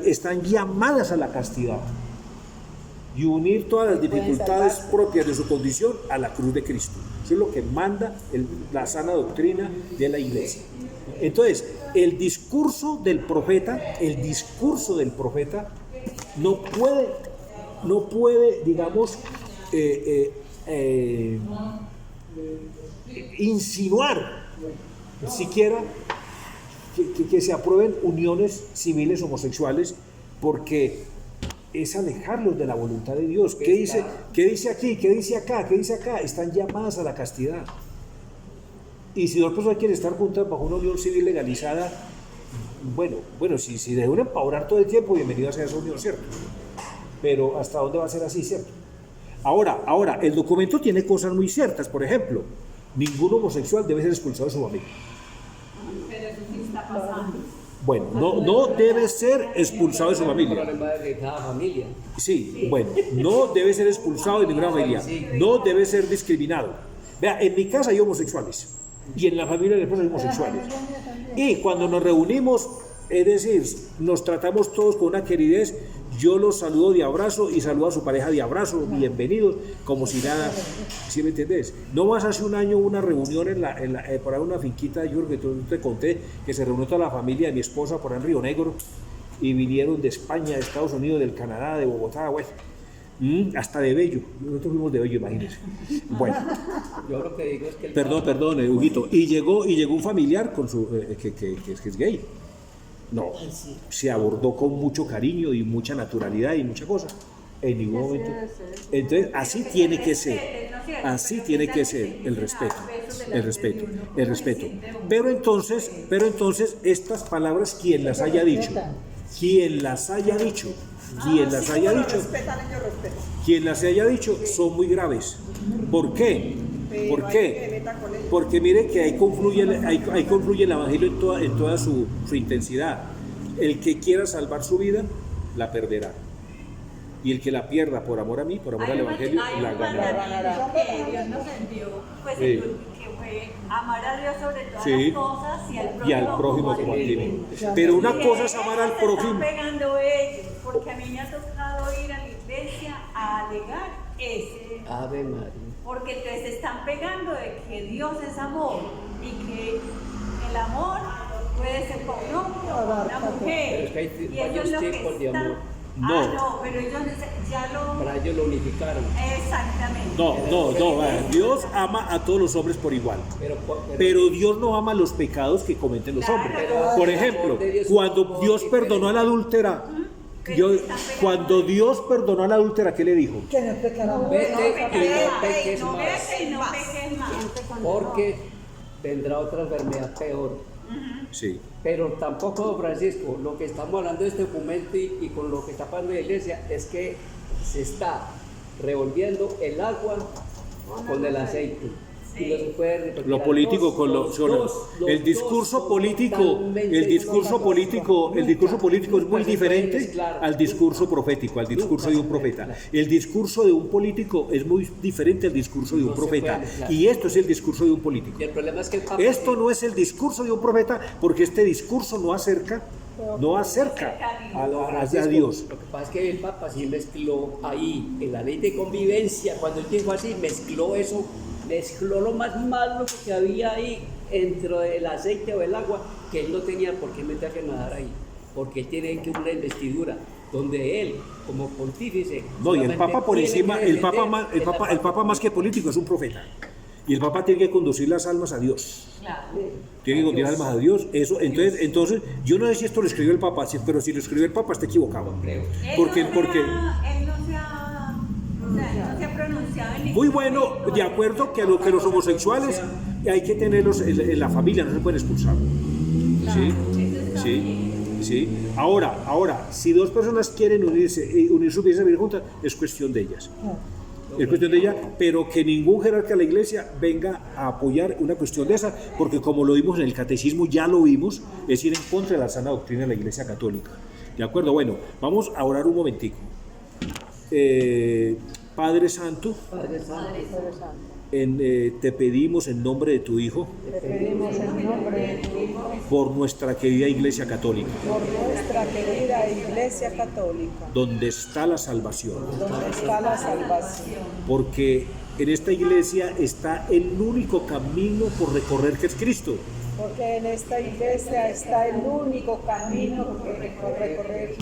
están llamadas a la castidad y unir todas las dificultades propias de su condición a la cruz de Cristo. Eso es lo que manda la sana doctrina de la iglesia. Entonces, el discurso del profeta no puede, digamos, insinuar siquiera que se aprueben uniones civiles homosexuales, porque es alejarlos de la voluntad de Dios. ¿Qué dice aquí? ¿Qué dice acá? ¿Qué dice acá? Están llamadas a la castidad. Y si dos personas quieren estar juntas bajo una unión civil legalizada, bueno, si se unen para orar todo el tiempo, bienvenidos a esa unión, ¿cierto? Pero ¿hasta dónde va a ser así, cierto? Ahora, el documento tiene cosas muy ciertas. Por ejemplo, ningún homosexual debe ser expulsado de su familia. Pero eso sí está pasando. Bueno, no debe ser expulsado de su familia. Es un problema de cada familia. Sí, bueno, no debe ser expulsado de ninguna familia. No debe ser discriminado. Vea, en mi casa hay homosexuales. Y en la familia de mi esposa hay homosexuales. Y cuando nos reunimos, es decir, nos tratamos todos con una queridez. Yo los saludo de abrazo y saludo a su pareja de abrazo, bienvenidos, como si nada. ¿Sí me entendés? No vas hace un año una reunión por ahí una finquita, yo creo que tú te conté, que se reunió toda la familia de mi esposa por ahí en Río Negro, y vinieron de España, de Estados Unidos, del Canadá, de Bogotá, güey. Hasta de Bello. Nosotros fuimos de Bello, imagínense. Bueno. Yo lo que digo es que Perdón, Huguito. Y llegó un familiar con su que es gay. No, se abordó con mucho cariño y mucha naturalidad y mucha cosa. En ningún momento. Entonces, así tiene que ser. Así tiene que ser el respeto. Pero entonces, estas palabras, quien las haya dicho, son muy graves. ¿Por qué? Porque mire que ahí confluye el Evangelio en toda su intensidad. El que quiera salvar su vida, la perderá. Y el que la pierda por amor a mí, por amor al Evangelio, la ganará. Que Dios nos envió, pues, que fue amar a Dios sobre todas las cosas y al prójimo como a ti mismo. Pero una cosa es amar al prójimo. Están pegando ellos, porque a mí me ha tocado ir a la iglesia a alegar ese. Ave María. porque te están pegando de que Dios es amor y que el amor puede ser con un hombre o con una mujer. Pero es que hay y varios ellos lo que tipos de están- amor. no, pero ellos ya lo... Para ellos lo unificaron. Exactamente. Dios ama a todos los hombres por igual. Pero Dios no ama los pecados que cometen los Claro. hombres. Pero Por el ejemplo, amor de Dios es cuando un amor Dios perdonó a diferente. la adúltera, cuando Dios perdonó a la adúltera, ¿qué le dijo? Que no pecaron. Vete y no Vete peques y no más, peques, no peques más. porque vendrá otra enfermedad peor. Sí. Pero tampoco, don Francisco, lo que estamos hablando de este documento y con lo que está pasando en la iglesia es que se está revolviendo el agua con el aceite. Y no se puede repetir. Lo político con el discurso político, el discurso político es muy diferente al discurso profético, al discurso de un profeta. El discurso de un político es muy diferente al discurso de un profeta. Y esto es el discurso de un político. Y el problema es que el Papa Esto no es el discurso de un profeta, porque este discurso no acerca a Dios. Lo que pasa es que el Papa sí mezcló ahí, en la ley de convivencia, cuando él dijo así, mezcló eso, mezcló lo más malo que había ahí dentro del aceite o el agua, que él no tenía por qué meterse a nadar ahí, porque él tiene que una investidura donde él, como pontífice, No, y el solamente Papa por tiene encima, que el defender Papa más que político es un profeta. Y el Papa tiene que conducir las almas a Dios. Claro. Tiene que conducir las almas a Dios. Entonces, yo no sé si esto lo escribió el Papa, pero si lo escribió el Papa está equivocado. Porque Él no se ha pronunciado en muy bueno, de acuerdo que a lo que los homosexuales hay que tenerlos en la familia, no se pueden expulsar. Sí. Ahora, si dos personas quieren unir sus vidas a vivir juntas, es cuestión de ellas. Es cuestión de ella, pero que ningún jerarca de la iglesia venga a apoyar una cuestión de esa, porque como lo vimos en el catecismo, ya lo vimos, es ir en contra de la sana doctrina de la iglesia católica. ¿De acuerdo? Bueno, vamos a orar un momentico. Padre Santo, te pedimos en nombre de tu Hijo, Te pedimos en nombre de tu Hijo, por nuestra querida iglesia católica, por nuestra querida Iglesia Católica, donde está la salvación, donde está la salvación. porque en esta iglesia está el único camino por recorrer, que es Cristo. Porque en esta iglesia está el único camino por recorrer,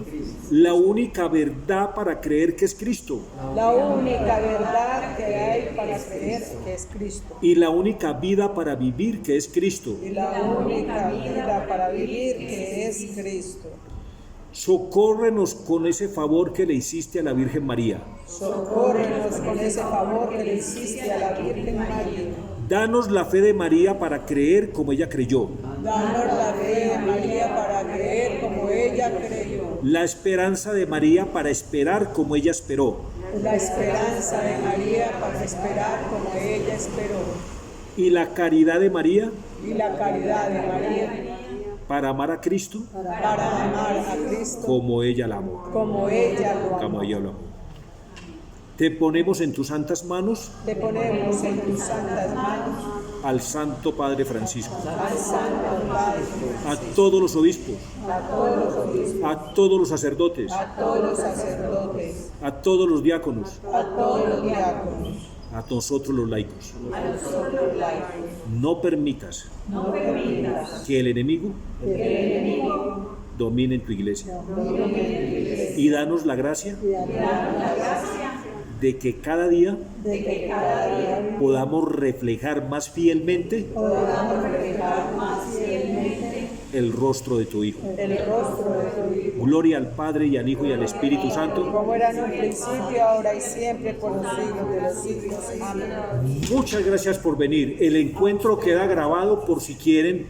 La única verdad para creer, que es Cristo. la única verdad que hay para creer, que es Cristo, Y la única vida para vivir, que es Cristo. y la única vida para vivir, que es Cristo. Socórrenos con ese favor que le hiciste a la Virgen María. Socórrenos con ese favor que le hiciste a la Virgen María. Danos la fe de María para creer como ella creyó. Danos la fe de María para creer como ella creyó. La esperanza de María para esperar como ella esperó. La esperanza de María para esperar como ella esperó. Y la caridad de María Y la caridad de María para amar a Cristo para amar a Cristo como ella la amó. como ella lo Como amó. ella lo amó. Te ponemos en tus santas manos Te ponemos en tus santas manos al Santo Padre Francisco, al Santo Padre, a todos los obispos, a todos los obispos, a todos los sacerdotes, a todos los sacerdotes, a todos los diáconos, a todos los diáconos, a nosotros los laicos. a nosotros los laicos. No permitas No permitas que el enemigo que el enemigo domine en tu iglesia. domine tu iglesia. Y danos la gracia Y danos la gracia de que cada día de que cada día podamos reflejar más fielmente podamos reflejar más fielmente el rostro de tu Hijo. el rostro de tu Hijo, Gloria al Padre y al Hijo y al Espíritu Santo. como era en un principio, ahora y siempre, por los siglos de los siglos. Amén. Muchas gracias por venir. El encuentro queda grabado por si quieren